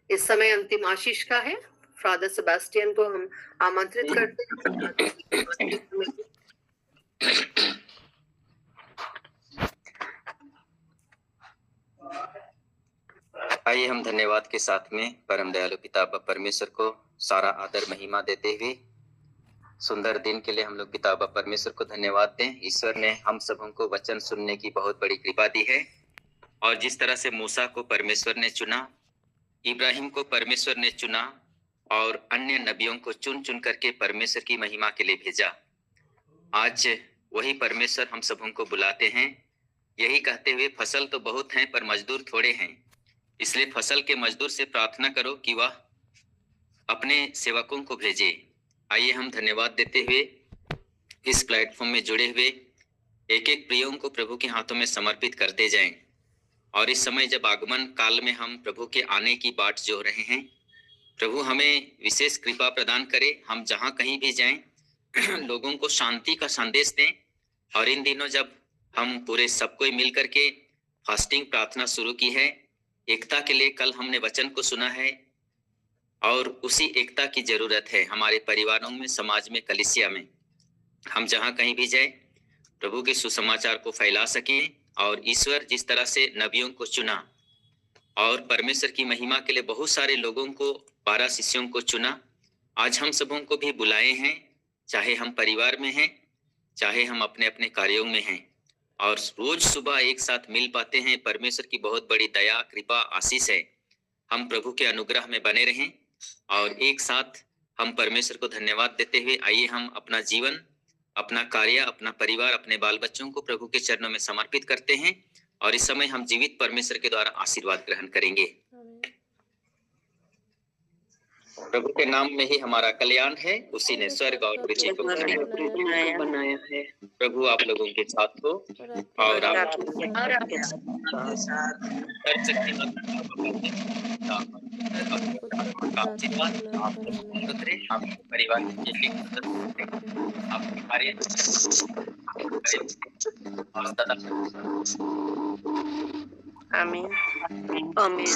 इस समय अंतिम आशीष का है। फादर सेबेस्टियन को हम आमंत्रित करते हैं। आइए हम धन्यवाद के साथ में परम दयालु पिता परमेश्वर को सारा आदर महिमा देते हुए सुंदर दिन के लिए हम लोग पिता परमेश्वर को धन्यवाद दें। ईश्वर ने हम सबों को वचन सुनने की बहुत बड़ी कृपा दी है, और जिस तरह से मूसा को परमेश्वर ने चुना, इब्राहिम को परमेश्वर ने चुना, और अन्य नबियों को चुन चुन करके परमेश्वर की महिमा के लिए भेजा, आज वही परमेश्वर हम सबों को बुलाते हैं, यही कहते हुए फसल तो बहुत हैं पर मजदूर थोड़े हैं, इसलिए फसल के मजदूर से प्रार्थना करो कि वह अपने सेवकों को भेजे। आइए हम धन्यवाद देते हुए इस प्लेटफॉर्म में जुड़े हुए एक एक प्रियों को प्रभु के हाथों में समर्पित करते जाएं, और इस समय जब आगमन काल में हम प्रभु के आने की बाट जो रहे हैं, प्रभु हमें विशेष कृपा प्रदान करे। हम जहाँ कहीं भी जाएं लोगों को शांति का संदेश दें, और इन दिनों जब हम पूरे सब कोई मिल करके फास्टिंग प्रार्थना शुरू की है, एकता के लिए कल हमने वचन को सुना है, और उसी एकता की जरूरत है हमारे परिवारों में, समाज में, कलीसिया में। हम जहाँ कहीं भी जाएं प्रभु के सुसमाचार को फैला सकें, और ईश्वर जिस तरह से नबियों को चुना और परमेश्वर की महिमा के लिए बहुत सारे लोगों को, 12 शिष्यों को चुना, आज हम सबों को भी बुलाए हैं, चाहे हम परिवार में हैं, चाहे हम अपने अपने कार्यों में हैं, और रोज सुबह एक साथ मिल पाते हैं। परमेश्वर की बहुत बड़ी दया, कृपा, आशीष है। हम प्रभु के अनुग्रह में बने रहें, और एक साथ हम परमेश्वर को धन्यवाद देते हुए आइए हम अपना जीवन, अपना कार्य, अपना परिवार, अपने बाल बच्चों को प्रभु के चरणों में समर्पित करते हैं, और इस समय हम जीवित परमेश्वर के द्वारा आशीर्वाद ग्रहण करेंगे। प्रभु के नाम में ही हमारा कल्याण है, उसी ने स्वर्ग और पृथ्वी को बनाया है। प्रभु आप लोगों के साथ हो, और आपके परिवार के आपके कार्य आमीन आमीन।